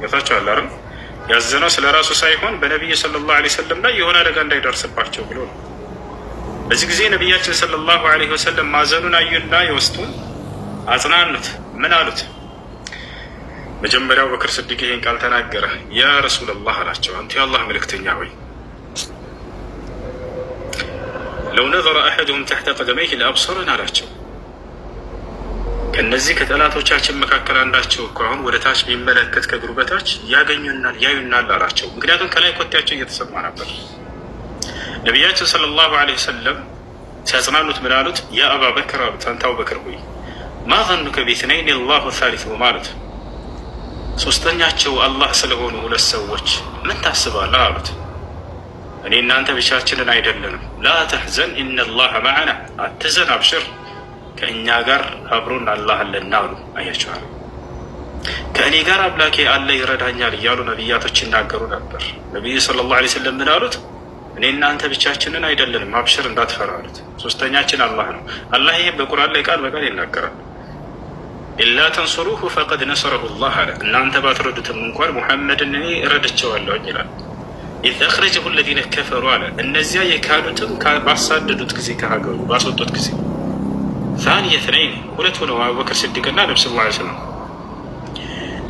ገብታችኋል አይደል? ያዘነው ስለ ራሱ ሳይሆን በነቢዩ ሰለላሁ ዐለይሂ ወሰለም ላይ የሆነ አደጋ እንዳይደርስባቸው ብሎ ነው። በዚህ ጊዜ ነቢያችን ሰለላሁ ዐለይሂ ወሰለም ማዘኑን አዩና የውስጡን አጽናኑት። ምን አሉት? መጀመሪያ አቡበክር ስዲቅ ይህን ቃል ተናገረ። ያ ረሱለላህ አላቸው፣ አንተ የአላህ መልእክተኛ ሆይ ለው ነዘረ አሐዱሁም ተሕተ ቀደመይህ ለአብሰረን አላቸው። ከእነዚህ ከጠላቶቻችን መካከል አንዳቸው እኮ አሁን ወደ ታች ቢመለከት ከእግሩ በታች ያገኙናል፣ ያዩናል አላቸው። ምክንያቱም ከላይ ኮቴያቸው እየተሰማ ነበር። ነቢያችን ሰለላሁ ዐለይሂ ወሰለም ሲያጽናኑት ምን አሉት? ያ አባበክር አሉት፣ አንተ አቡበክር ሆይ ማ ظኑከ ቢስነይን አላሁ ሳሊሱሁማ አሉት። ሶስተኛቸው አላህ ስለሆኑ ሁለት ሰዎች ምን ታስባለህ አሉት። እኔ እናንተ ብቻችንን አይደለንም። ላ ተሕዘን ኢነላሀ መዐና፣ አትዘን አብሽር ከእኛ ጋር አብሮን አላህ አለና አሉ። አያችኋል፣ ከእኔ ጋር አምላኬ አለ ይረዳኛል እያሉ ነቢያቶች ይናገሩ ነበር። ነቢዩ ሰለላሁ ዐለይሂ ወሰለም ምን አሉት? እኔ እናንተ ብቻችንን አይደለንም፣ አብሽር እንዳትፈራ አሉት። ሶስተኛችን አላህ ነው። አላህ ይህም በቁርአን ላይ ቃል በቃል ይናገራል። ኢላ ተንሱሩሁ ፈቀድ ነሰረሁ ላህ አለ። እናንተ ባትረዱትም እንኳን ሙሐመድን እኔ እረድቸዋለሁኝ ይላል። ኢዝ አኽረጀሁ ለዚነ ከፈሩ አለ። እነዚያ የካዱትም ባሳደዱት ጊዜ ከሀገሩ ባስወጡት ጊዜ ታኒየ ትነይን ሁለት ሆነው አቡበክር ስዲቅና ነቢ ስ ላ ስለም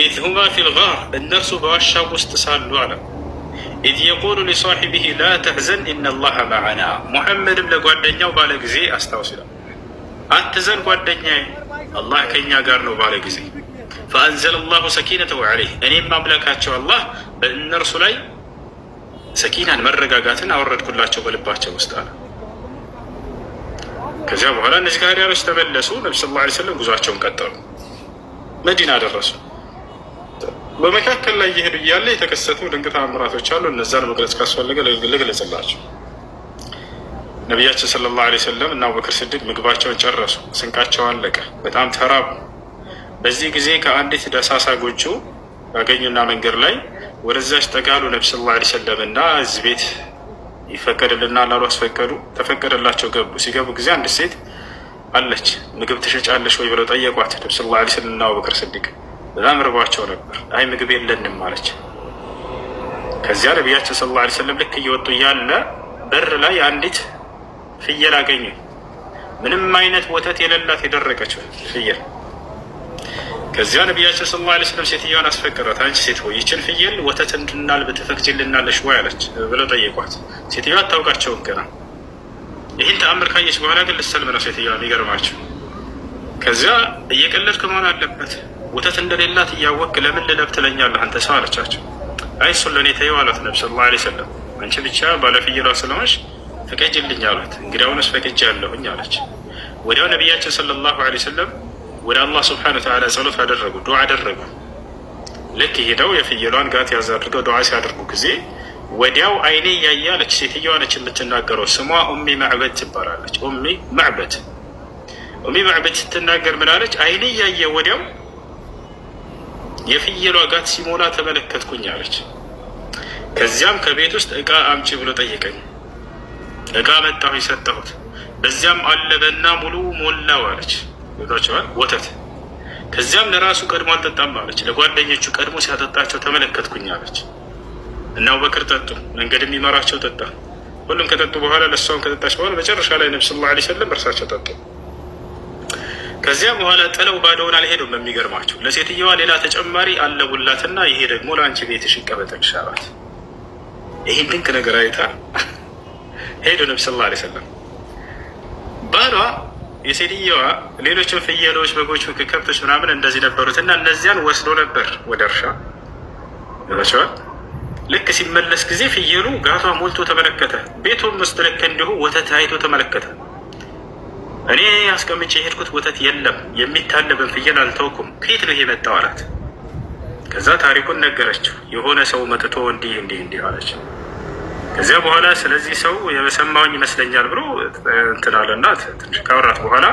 ኢዝ ሁማ ፊል ጋር እነርሱ በዋሻው ውስጥ ሳሉ አለ ኢዝ የቁሉ ሊሳሒቢሂ ላ ተሕዘን ኢነላሀ መዐና ሙሐመድም ለጓደኛው ባለ ጊዜ አስታውስ ይላል። አትዘን ጓደኛዬ አላህ ከእኛ ጋር ነው ባለ ጊዜ ፈአንዘለ ላሁ ሰኪነተሁ ዐለይህ እኔም አምላካቸው አላህ በእነርሱ ላይ ሰኪናን መረጋጋትን አወረድኩላቸው በልባቸው ውስጥ አለ። ከዚያ በኋላ እነዚህ ከሃዲያኖች ተመለሱ። ነቢ ስ ላ ሰለም ጉዟቸውን ቀጠሉ። መዲና ደረሱ። በመካከል ላይ እየሄዱ እያለ የተከሰቱ ድንቅ ተአምራቶች አሉ። እነዛን መግለጽ ካስፈለገ ልግለጽላቸው። ነቢያችን ሰለላሁ ዐለይሂ ወሰለም እና አቡበክር ስዲቅ ምግባቸውን ጨረሱ። ስንቃቸው አለቀ። በጣም ተራቡ። በዚህ ጊዜ ከአንዲት ደሳሳ ጎጆ ያገኙና መንገድ ላይ ወደዛች ጠጋሉ። ነቢ ሰለላሁ ዐለይሂ ወሰለም እና እዚህ ቤት ይፈቀድልናል አሉ። አስፈቀዱ። ተፈቀደላቸው። ገቡ። ሲገቡ ጊዜ አንድ ሴት አለች። ምግብ ትሸጫለሽ ወይ ብለው ጠየቋት። ነቢ ሰለላሁ ዐለይሂ ወሰለም እና አቡበክር ስዲቅ በጣም ርቧቸው ነበር። አይ ምግብ የለንም አለች። ከዚያ ነቢያችን ሰለላሁ ዐለይሂ ወሰለም ልክ እየወጡ እያለ በር ላይ አንዲት ፍየል አገኙ። ምንም አይነት ወተት የሌላት የደረቀች ፍየል። ከዚያ ነቢያችን ሰለላሁ ዐለይሂ ወሰለም ሴትዮዋን አስፈቀዷት። አንቺ ሴት ሆይ ይችን ፍየል ወተት እንድናልብ ትፈቅጂልናለሽ ወይ አለች ብለው ጠየቋት። ሴትዮዋ አታውቃቸውም ገና። ይህን ተአምር ካየች በኋላ ግን ልትሰልም ነው ሴትዮዋ። የሚገርማቸው ከዚያ እየቀለድክ መሆን አለበት ወተት እንደሌላት እያወቅህ ለምን ልለብ ትለኛለህ አንተ ሰው አለቻቸው። አይ እሱን ለእኔ ተይው አሏት ነቢ ሰለላሁ ዐለይሂ ወሰለም። አንቺ ብቻ ባለፍየሏ ስለሆንሽ ፍቀጅልኝ አሏት። እንግዲያውንስ ፈቅጃለሁኝ አለች። ወዲያው ነቢያችን ሰለላሁ ዐለይሂ ወሰለም ወደ አላህ ስብሓነሁ ወተዓላ ጸሎት አደረጉ፣ ዱዓ አደረጉ። ልክ ሄደው የፍየሏን ጋት ያዝ አድርገው ዱዓ ሲያደርጉ ጊዜ ወዲያው አይኔ እያየ አለች። ሴትዮዋ ነች የምትናገረው። ስሟ ኡሚ ማዕበድ ትባላለች። ኡሚ ማዕበድ ስትናገር ምን አለች? አይኔ እያየ ወዲያው የፍየሏ ጋት ሲሞላ ተመለከትኩኝ አለች። ከዚያም ከቤት ውስጥ እቃ አምጪ ብሎ ጠየቀኝ። እቃ መጣሁ፣ የሰጠሁት። በዚያም አለበና ሙሉ ሞላው አለች። ይወጣቸዋል ወተት። ከዚያም ለራሱ ቀድሞ አልጠጣም አለች። ለጓደኞቹ ቀድሞ ሲያጠጣቸው ተመለከትኩኝ አለች። እና አቡበክር ጠጡ፣ መንገድ የሚመራቸው ጠጣ። ሁሉም ከጠጡ በኋላ ለእሷም ከጠጣች በኋላ መጨረሻ ላይ ነቢ ሰለላሁ ዐለይሂ ወሰለም እርሳቸው ጠጡ። ከዚያ በኋላ ጥለው ባዶውን አልሄዱም። በሚገርማቸው ለሴትየዋ ሌላ ተጨማሪ አለቡላትና ይሄ ደግሞ ለአንቺ ቤትሽ ይቀመጥልሽ አሏት። ይህን ድንቅ ነገር አይታ ሄዱ ነቢ ሰለላሁ ዐለይሂ ወሰለም። ባሏ የሴትየዋ ሌሎችን ፍየሎች፣ በጎች፣ ከብቶች ምናምን እንደዚህ ነበሩት እና እነዚያን ወስዶ ነበር ወደ እርሻ ይላቸዋል። ልክ ሲመለስ ጊዜ ፍየሉ ጋቷ ሞልቶ ተመለከተ። ቤቱም ውስጥ ልክ እንዲሁ ወተት አይቶ ተመለከተ። እኔ አስቀምጬ የሄድኩት ወተት የለም፣ የሚታለብን ፍየል አልተውኩም፣ ከየት ነው የመጣው አላት። ከዛ ታሪኩን ነገረችው። የሆነ ሰው መጥቶ እንዲህ አለች። ከዚያ በኋላ ስለዚህ ሰው የሰማሁኝ ይመስለኛል ብሎ እንትን አለና ትንሽ ካወራት በኋላ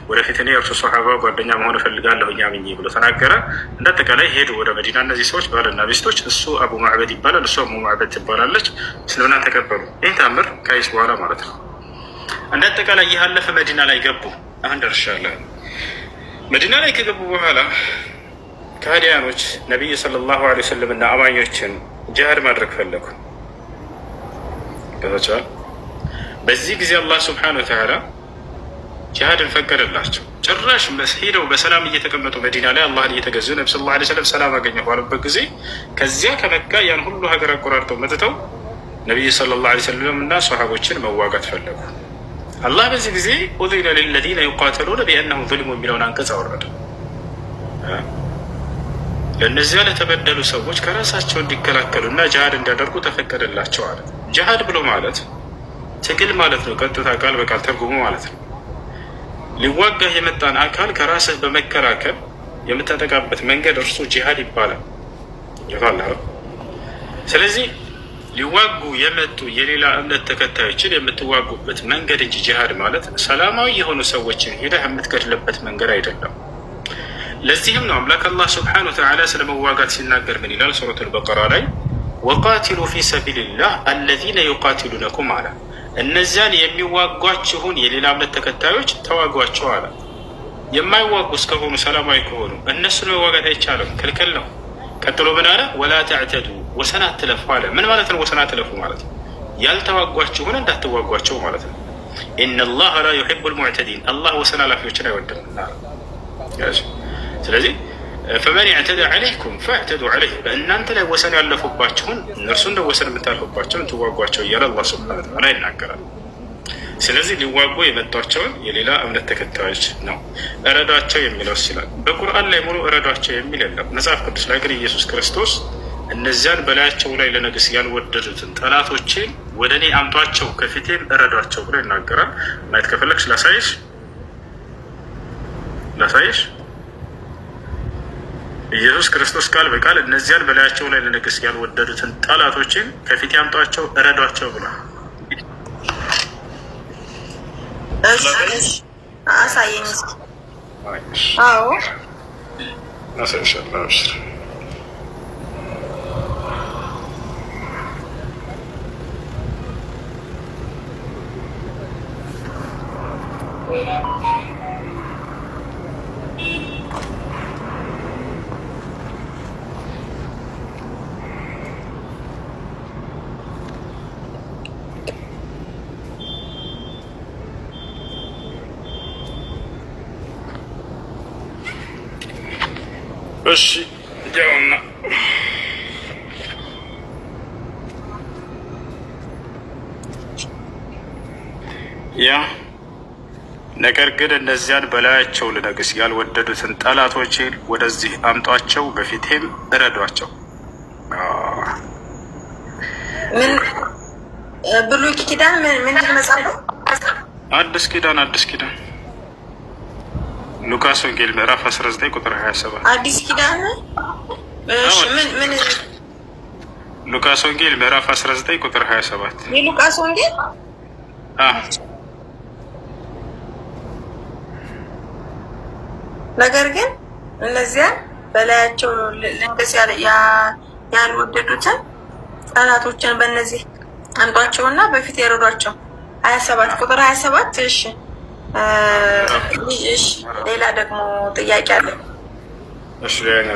ወደፊት እኔ እርሱ ሶሓባ ጓደኛ መሆን እፈልጋለሁኝ አምኜ ብሎ ተናገረ። እንደ አጠቃላይ ሄዱ ወደ መዲና። እነዚህ ሰዎች ባልና ሚስቶች፣ እሱ አቡ ማዕበድ ይባላል፣ እሱ አሙ ማዕበድ ትባላለች። እስልምና ተቀበሉ። ይህ ታምር ካይስ በኋላ ማለት ነው። እንደ አጠቃላይ ይህ አለፈ። መዲና ላይ ገቡ። አሁን ደርሻለሁ። መዲና ላይ ከገቡ በኋላ ከሃዲያኖች ነቢዩ ሰለላሁ ዐለይሂ ወሰለም እና አማኞችን ጂሃድ ማድረግ ፈለጉ። ገዛቸዋል። በዚህ ጊዜ አላህ ስብሓነሁ ወተዓላ ጂሃድን ፈቀደላቸው። ጭራሽ ሄደው በሰላም እየተቀመጡ መዲና ላይ አላህን እየተገዙ ነቢ ሰለላሁ ዐለይሂ ወሰለም ሰላም አገኘ ባሉበት ጊዜ ከዚያ ከመካ ያን ሁሉ ሀገር አቆራርጠው መጥተው ነቢዩ ሰለላሁ ዐለይሂ ወሰለም እና ሰሃቦችን መዋጋት ፈለጉ። አላህ በዚህ ጊዜ ኡዚነ ሊለዚነ ዩቃተሉነ ቢአነሁም ዙሊሙ የሚለውን አንቀጽ አወረደ። ለእነዚያ ለተበደሉ ሰዎች ከራሳቸው እንዲከላከሉና ጅሃድ እንዲያደርጉ ተፈቀደላቸው አለ። ጅሃድ ብሎ ማለት ትግል ማለት ነው። ቀጥታ ቃል በቃል ተርጉሙ ማለት ነው። ሊዋጋህ የመጣን አካል ከራስህ በመከላከል የምታጠቃበት መንገድ እርሱ ጂሃድ ይባላል። ስለዚህ ሊዋጉ የመጡ የሌላ እምነት ተከታዮችን የምትዋጉበት መንገድ እንጂ ጂሃድ ማለት ሰላማዊ የሆኑ ሰዎችን ሄደህ የምትገድልበት መንገድ አይደለም። ለዚህም ነው አምላክ አላህ ሱብሓነሁ ወተዓላ ስለ መዋጋት ሲናገር ምን ይላል? ሱረቱል በቀራ ላይ ወቃቲሉ ፊ ሰቢልላህ አለዚነ ዩቃቲሉነኩም አለ። እነዚያን የሚዋጓችሁን የሌላ እምነት ተከታዮች ተዋጓቸው አለ። የማይዋጉ እስከሆኑ ሰላማዊ ከሆኑ እነሱን መዋጋት አይቻልም፣ ክልክል ነው። ቀጥሎ ምን አለ? ወላ ተዕተዱ ወሰን አትለፉ አለ። ምን ማለት ነው? ወሰን አትለፉ ማለት ያልተዋጓችሁን እንዳትዋጓቸው ማለት ነው። ኢነላህ ላ ዩሒቡል ሙዕተዲን፣ አላህ ወሰን አላፊዎችን አይወድምና። ስለዚህ ፈመን ያዕተደ ዐለይኩም ፈዕተዱ ዐለይህ፣ በእናንተ ላይ ወሰን ያለፉባችሁን እነርሱ እንደ ወሰን የምታልፉባቸውን ትዋጓቸው እያለ አላህ ሱብሓነሁ ወተዓላ ይናገራል። ስለዚህ ሊዋጉ የመጧቸውን የሌላ እምነት ተከታዮች ነው እረዷቸው የሚለው ይላል። በቁርአን ላይ ሙሉ እረዷቸው የሚል የለም። መጽሐፍ ቅዱስ ላይ ግን ኢየሱስ ክርስቶስ እነዚያን በላያቸው ላይ ለነገስ ያልወደዱትን ጠላቶቼን ወደ እኔ አምጧቸው ከፊቴም እረዷቸው ብሎ ይናገራል። ማየት ከፈለግሽ ላሳይሽ። ኢየሱስ ክርስቶስ ቃል በቃል እነዚያን በላያቸው ላይ ለነገስ ያልወደዱትን ጠላቶችን ከፊቴ አምጧቸው እረዷቸው ብሏል። አሳየኝ። አዎ አሳይሻለሁ። እሺ ያውና ነገር ግን እነዚያን በላያቸው ልነግስ ያልወደዱትን ጠላቶቼን ወደዚህ አምጧቸው በፊቴም እረዷቸው። ምን ብሉይ ኪዳን ምን መጽሐፍ? አዲስ ኪዳን ሉቃስ ወንጌል ምዕራፍ 19 ቁጥር 27። አዲስ ኪዳን እሺ ምን ሉቃስ ወንጌል ምዕራፍ 19 ቁጥር 27። የሉቃስ ወንጌል ነገር ግን እነዚያን በላያቸው ልንገስ ያልወደዱትን ጠላቶችን በእነዚህ አምጧቸውና በፊት ያረዷቸው። 27 ቁጥር 27። እሺ ሌላ ደግሞ ጥያቄ አለ።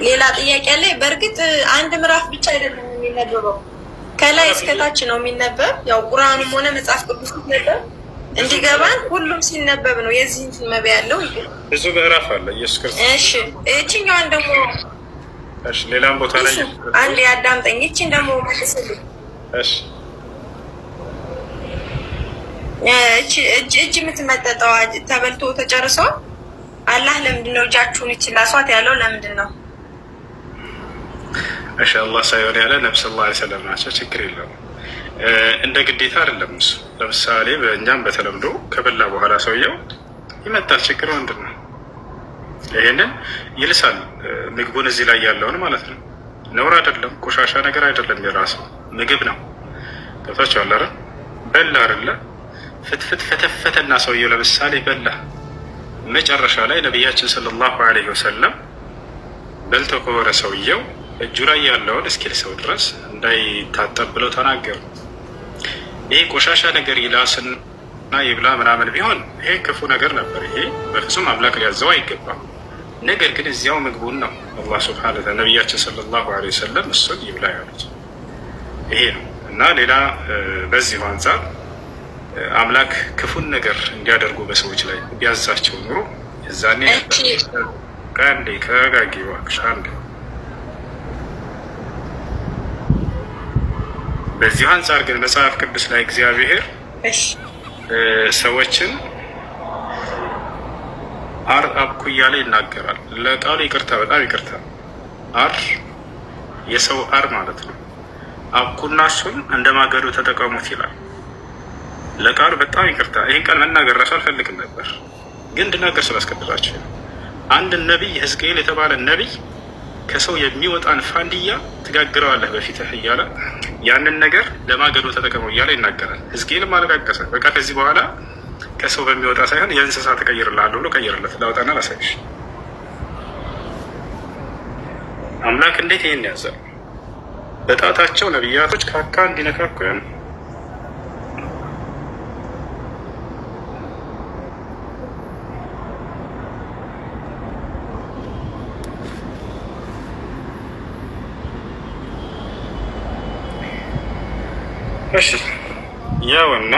ሌላ ጥያቄ አለ። በእርግጥ አንድ ምዕራፍ ብቻ አይደለም የሚነበበው፣ ከላይ እስከታች ነው የሚነበብ። ያው ቁርአኑም ሆነ መጽሐፍ ቅዱስ ሲነበብ እንዲገባን ሁሉም ሲነበብ ነው የዚህን መብያ ያለው። ብዙ ምዕራፍ አለ ኢየሱስ ክርስቶስ። እሺ እቺኛዋን ደግሞ ሌላም ቦታ ላይ አንድ ያዳምጠኝ። እቺን ደግሞ መልስልኝ። እሺ እጅ የምትመጠጠው ተበልቶ ተጨርሶ አላህ ለምንድን ነው እጃችሁን እቺ ላሷት ያለው? ለምንድን ነው? እሺ አላህ ሳይሆን ያለ ነብዩ ሰለላሁ ዐለይሂ ወሰለም ናቸው። ችግር የለውም። እንደ ግዴታ አይደለም እሱ። ለምሳሌ በእኛም በተለምዶ ከበላ በኋላ ሰውየው ይመጣል። ችግር ምንድን ነው? ይሄንን ይልሳል። ምግቡን እዚህ ላይ ያለውን ማለት ነው። ነውር አይደለም፣ ቆሻሻ ነገር አይደለም። የራሱ ምግብ ነው። ገብታችኋል አይደል? በላ አይደለ? ፍትፍት ፈተፈተና ሰውየው ለምሳሌ በላ። መጨረሻ ላይ ነቢያችን ሰለላሁ ዐለይሂ ወሰለም በልቶ ከሆነ ሰውየው እጁ ላይ ያለውን እስኪልሰው ድረስ እንዳይታጠብ ብለው ተናገሩ። ይሄ ቆሻሻ ነገር ይላስና ይብላ ምናምን ቢሆን ይሄ ክፉ ነገር ነበር። ይሄ በፍጹም አምላክ ሊያዘው አይገባም። ነገር ግን እዚያው ምግቡን ነው አላህ ሱብሓነሁ ወተዓላ ነቢያችን ሰለላሁ ዐለይሂ ወሰለም እሱን ይብላ ያሉት ይሄ ነው። እና ሌላ በዚሁ አንጻር አምላክ ክፉን ነገር እንዲያደርጉ በሰዎች ላይ ቢያዛቸው ኑሮ እዛኔ ከአንዴ ተረጋጊ እባክሽ አንዴ። በዚሁ አንጻር ግን መጽሐፍ ቅዱስ ላይ እግዚአብሔር ሰዎችን አር አብኩ እያለ ይናገራል። ለቃሉ ይቅርታ፣ በጣም ይቅርታ። አር የሰው አር ማለት ነው። አብኩና እሱን እንደ ማገዶ ተጠቀሙት ይላል። ለቃሉ በጣም ይቅርታ። ይህን ቃል መናገር ራሱ አልፈልግም ነበር፣ ግን እንድናገር ስላስገድዳቸው። አንድ ነቢይ ሕዝቅኤል የተባለ ነቢይ ከሰው የሚወጣን ፋንድያ ትጋግረዋለህ በፊትህ እያለ ያንን ነገር ለማገዶ ተጠቀመው እያለ ይናገራል። ሕዝቅኤልም አለቃቀሰ። በቃ ከዚህ በኋላ ከሰው በሚወጣ ሳይሆን የእንስሳ ተቀይርልሃለሁ ብሎ ቀይርለት። ላውጣና ላሳይሽ። አምላክ እንዴት ይሄን ያዛል? በጣታቸው ነቢያቶች ካካ እንዲነካኩ ያን እሺ ያውና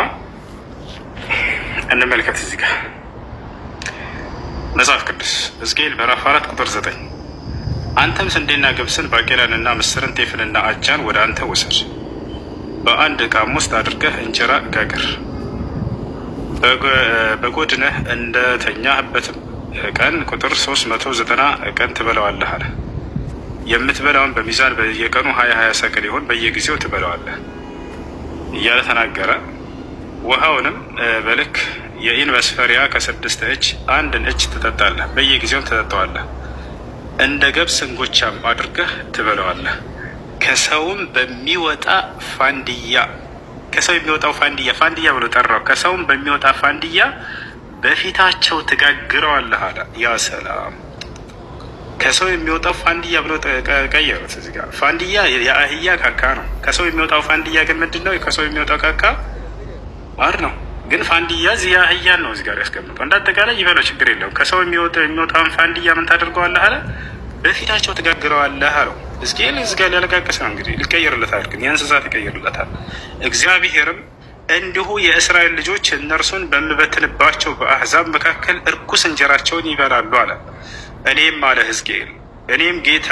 እንመልከት። እዚህ ጋር መጽሐፍ ቅዱስ ሕዝቅኤል ምዕራፍ 4 ቁጥር 9 አንተም ስንዴና ገብስን ባቄላንና ምስርን ጤፍንና አጃን ወደ አንተ ውሰድ፣ በአንድ ዕቃም ውስጥ አድርገህ እንጀራ ጋግር፣ በጎድነህ እንደተኛህበትም ቀን ቁጥር 390 ቀን ትበላዋለህ አለ። የምትበላውን በሚዛን በየቀኑ 20 ሰቅል ይሆን በየጊዜው ትበላዋለህ እያለ ተናገረ። ውሃውንም በልክ የኢን መስፈሪያ ከ6 እጅ 1 እጅ ትጠጣለህ፣ በየጊዜውም ትጠጣዋለህ። እንደ ገብስ እንጎቻም አድርገህ ትበላዋለህ። ከሰውም በሚወጣ ፋንድያ፣ ከሰው የሚወጣው ፋንድያ ብሎ ጠራው። ከሰውም በሚወጣ ፋንድያ በፊታቸው ትጋግረዋለህ አለ። ያ ሰላም! ከሰው የሚወጣው ፋንድያ ብሎ ቀየሩት። እዚህ ጋር ፋንድያ የአህያ ካካ ነው። ከሰው የሚወጣው ፋንድያ ግን ምንድን ነው? ከሰው የሚወጣው ካካ አር ነው። ግን ፋንድያ እዚህ የአህያን ነው እዚህ ጋር ያስቀምጠው። እንዳጠቃላይ ይበለው ችግር የለውም። ከሰው የሚወጣውን ፋንድያ ምን ታደርገዋለህ አለ? በፊታቸው ትጋግረዋለህ አለው። ሕዝቅኤል እዚህ ጋር ሊያለቃቅስ ነው እንግዲህ። ሊቀየርለታል፣ ግን የእንስሳት ይቀይርለታል። እግዚአብሔርም እንዲሁ የእስራኤል ልጆች እነርሱን በምበትንባቸው በአሕዛብ መካከል እርኩስ እንጀራቸውን ይበላሉ አለ። እኔም አለ ሕዝቅኤል፣ እኔም ጌታ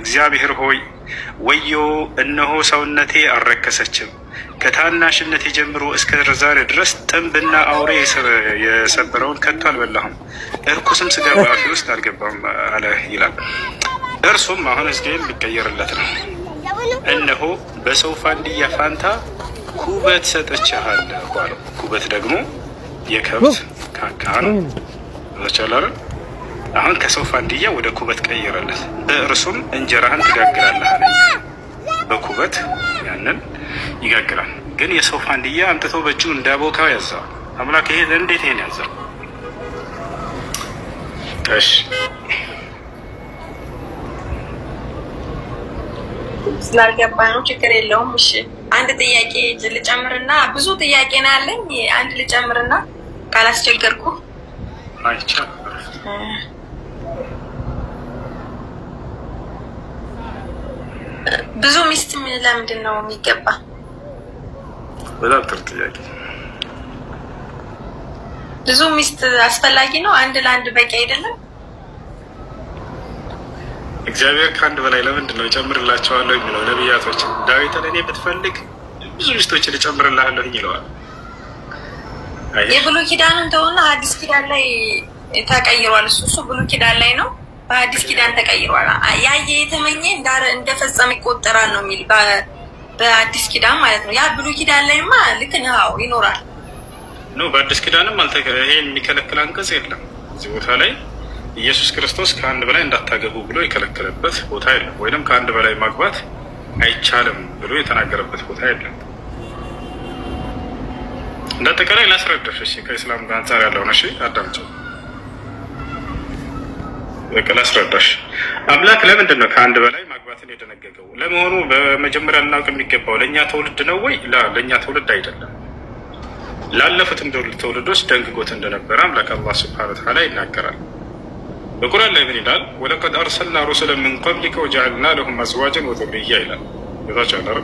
እግዚአብሔር ሆይ ወዮ፣ እነሆ ሰውነቴ አልረከሰችም፣ ከታናሽነቴ ጀምሮ እስከ ዛሬ ድረስ ጥንብና አውሬ የሰበረውን ከቶ አልበላሁም፣ እርኩስም ስጋ በአፌ ውስጥ አልገባም አለ ይላል። እርሱም አሁን ሕዝቅኤል ሊቀየርለት ነው። እነሆ በሰው ፋንድያ ፋንታ ኩበት ሰጥቼሃለሁ አለው። ኩበት ደግሞ የከብት ካካ ነው። ዛቻላረ አሁን ከሰው ፋንድያ ወደ ኩበት ቀየረለት። በእርሱም እንጀራህን ትጋግራለህ አለ። በኩበት ያንን ይጋግራል። ግን የሰው ፋንድያ አምጥቶ በእጁ እንዳቦካው ያዛል አምላክ። ይሄ እንዴት ይሄን ያዛል? እሺ ስላልገባ ነው፣ ችግር የለውም። እሺ አንድ ጥያቄ ልጨምርና፣ ብዙ ጥያቄ ነው ያለኝ። አንድ ልጨምርና ካላስቸገርኩ አይቻልም። ብዙ ሚስት ለምንድን ነው የሚገባ? በጣም ጥሩ ጥያቄ። ብዙ ሚስት አስፈላጊ ነው? አንድ ለአንድ በቂ አይደለም? እግዚአብሔር ከአንድ በላይ ለምንድን ነው እጨምርላቸዋለሁ የሚለው? ነቢያቶች ዳዊትን እኔ ብትፈልግ ብዙ ሚስቶችን እጨምርልሃለሁ ይለዋል። የብሉይ ኪዳንን ተውና አዲስ ኪዳን ላይ ተቀይሯል። እሱ ብሉይ ኪዳን ላይ ነው፣ በአዲስ ኪዳን ተቀይሯል። ያየ የተመኘ እንደፈጸመ ይቆጠራል ነው የሚል በአዲስ ኪዳን ማለት ነው። ያ ብሉይ ኪዳን ላይማ ልክ ነው ይኖራል። በአዲስ ኪዳንም ይሄን የሚከለክል አንቀጽ የለም። እዚህ ቦታ ላይ ኢየሱስ ክርስቶስ ከአንድ በላይ እንዳታገቡ ብሎ የከለከለበት ቦታ የለም። ወይንም ከአንድ በላይ ማግባት አይቻልም ብሎ የተናገረበት ቦታ የለም። እንዳጠቃላይ ላስረዳሽ፣ እሺ፣ ከእስላም ጋር አንጻር ያለውን እሺ፣ አዳምጪው። በቃ ላስረዳሽ። አምላክ ለምንድን ነው ከአንድ በላይ ማግባትን የደነገገው? ለመሆኑ በመጀመሪያ ልናውቅ የሚገባው ለእኛ ትውልድ ነው ወይ? ለእኛ ትውልድ አይደለም። ላለፉትም ትውልዶች ደንግጎት እንደነበረ አምላክ አላህ ሱብሓነሁ ወተዓላ ይናገራል። በቁርአን ላይ ምን ይላል? ወለቀድ አርሰልና ሩሱለን ሚን ቀብሊከ ወጀዐልና ለሁም አዝዋጀን ወዙርያ ይላል። ይዛቻለሁ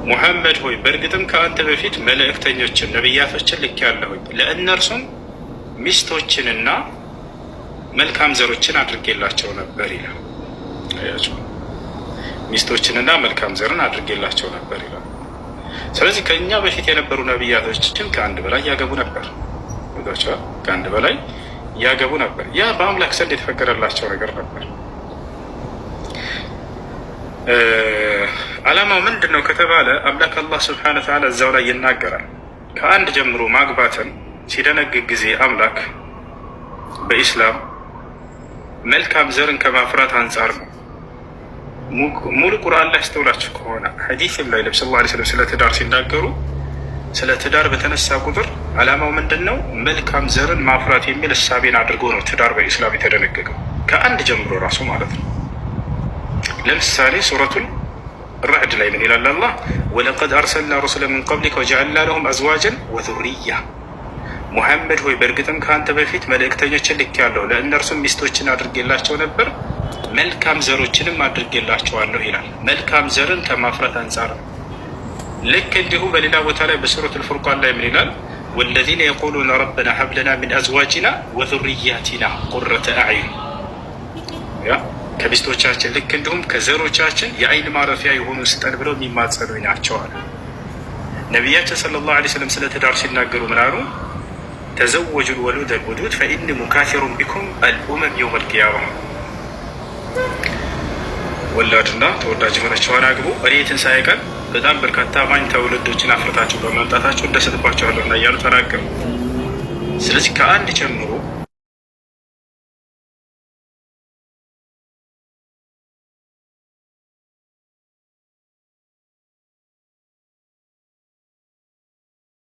ሙሐመድ ሆይ በእርግጥም ከአንተ በፊት መልእክተኞችን ነቢያቶችን ልኬአለሁኝ፣ ለእነርሱም ሚስቶችንና መልካም ዘሮችን አድርጌላቸው ነበር ይላል። አያችሁ፣ ሚስቶችንና መልካም ዘርን አድርጌላቸው ነበር ይላል። ስለዚህ ከኛ በፊት የነበሩ ነቢያቶችን ከአንድ በላይ ያገቡ ነበር። ከአንድ በላይ ያገቡ ነበር። ያ በአምላክ ዘንድ የተፈቀደላቸው ነገር ነበር። ዓላማው ምንድን ነው ከተባለ አምላክ አላህ ስብሐነሁ ወተዓላ እዛው ላይ ይናገራል። ከአንድ ጀምሮ ማግባትን ሲደነግግ ጊዜ አምላክ በኢስላም መልካም ዘርን ከማፍራት አንጻር ነው። ሙሉ ቁርአን ላይ አስተውላችሁ ከሆነ ሐዲስም ላይ ነብዩ ሰለላሁ ዐለይሂ ወሰለም ስለ ትዳር ሲናገሩ ስለ ትዳር በተነሳ ቁጥር ዓላማው ምንድን ነው? መልካም ዘርን ማፍራት የሚል እሳቤን አድርጎ ነው ትዳር በኢስላም የተደነገገው ከአንድ ጀምሮ ራሱ ማለት ነው። ለምሳሌ ሱረቱል ረዕድ ላይ ምን ይላል አላህ? ወለቀድ አርሰልና ሩሱለ ምን ቀብሊከ ወጀዐልና ለሁም አዝዋጀን ወዙርያ። ሙሐመድ ሆይ በእርግጥም ከአንተ በፊት መልእክተኞችን ልኬአለሁ፣ ለእነርሱም ሚስቶችን አድርጌላቸው ነበር፣ መልካም ዘሮችንም አድርጌላቸዋለሁ ይላል። መልካም ዘርን ከማፍራት አንጻር ነው። ልክ እንዲሁ በሌላ ቦታ ላይ በሱረቱል ፉርቃን ላይ ምን ይላል? ወለዚነ የቁሉነ ረበና ሀብ ለና ሚን አዝዋጅና ወዙርያቲና ቁረተ አዕዩን። ከሚስቶቻችን ልክ እንዲሁም ከዘሮቻችን የአይን ማረፊያ የሆኑ ስጠን ብለው የሚማጸኑ ናቸዋል። ነቢያችን ሰለላሁ ዐለይሂ ወሰለም ስለ ትዳር ሲናገሩ ምን አሉ? ተዘወጁል ወሉደ ልውዱድ ፈኢኒ ሙካሲሩን ቢኩም አልኡመም የውመል ቂያማ። ወላድና ተወዳጅ የሆነችዋን አግቡ፣ እኔ የትንሣኤ ቀን በጣም በርካታ አማኝ ትውልዶችን አፍርታችሁ በመምጣታችሁ እንደሰትባቸዋለሁ እና እያሉ ተናገሩ። ስለዚህ ከአንድ ጀምሮ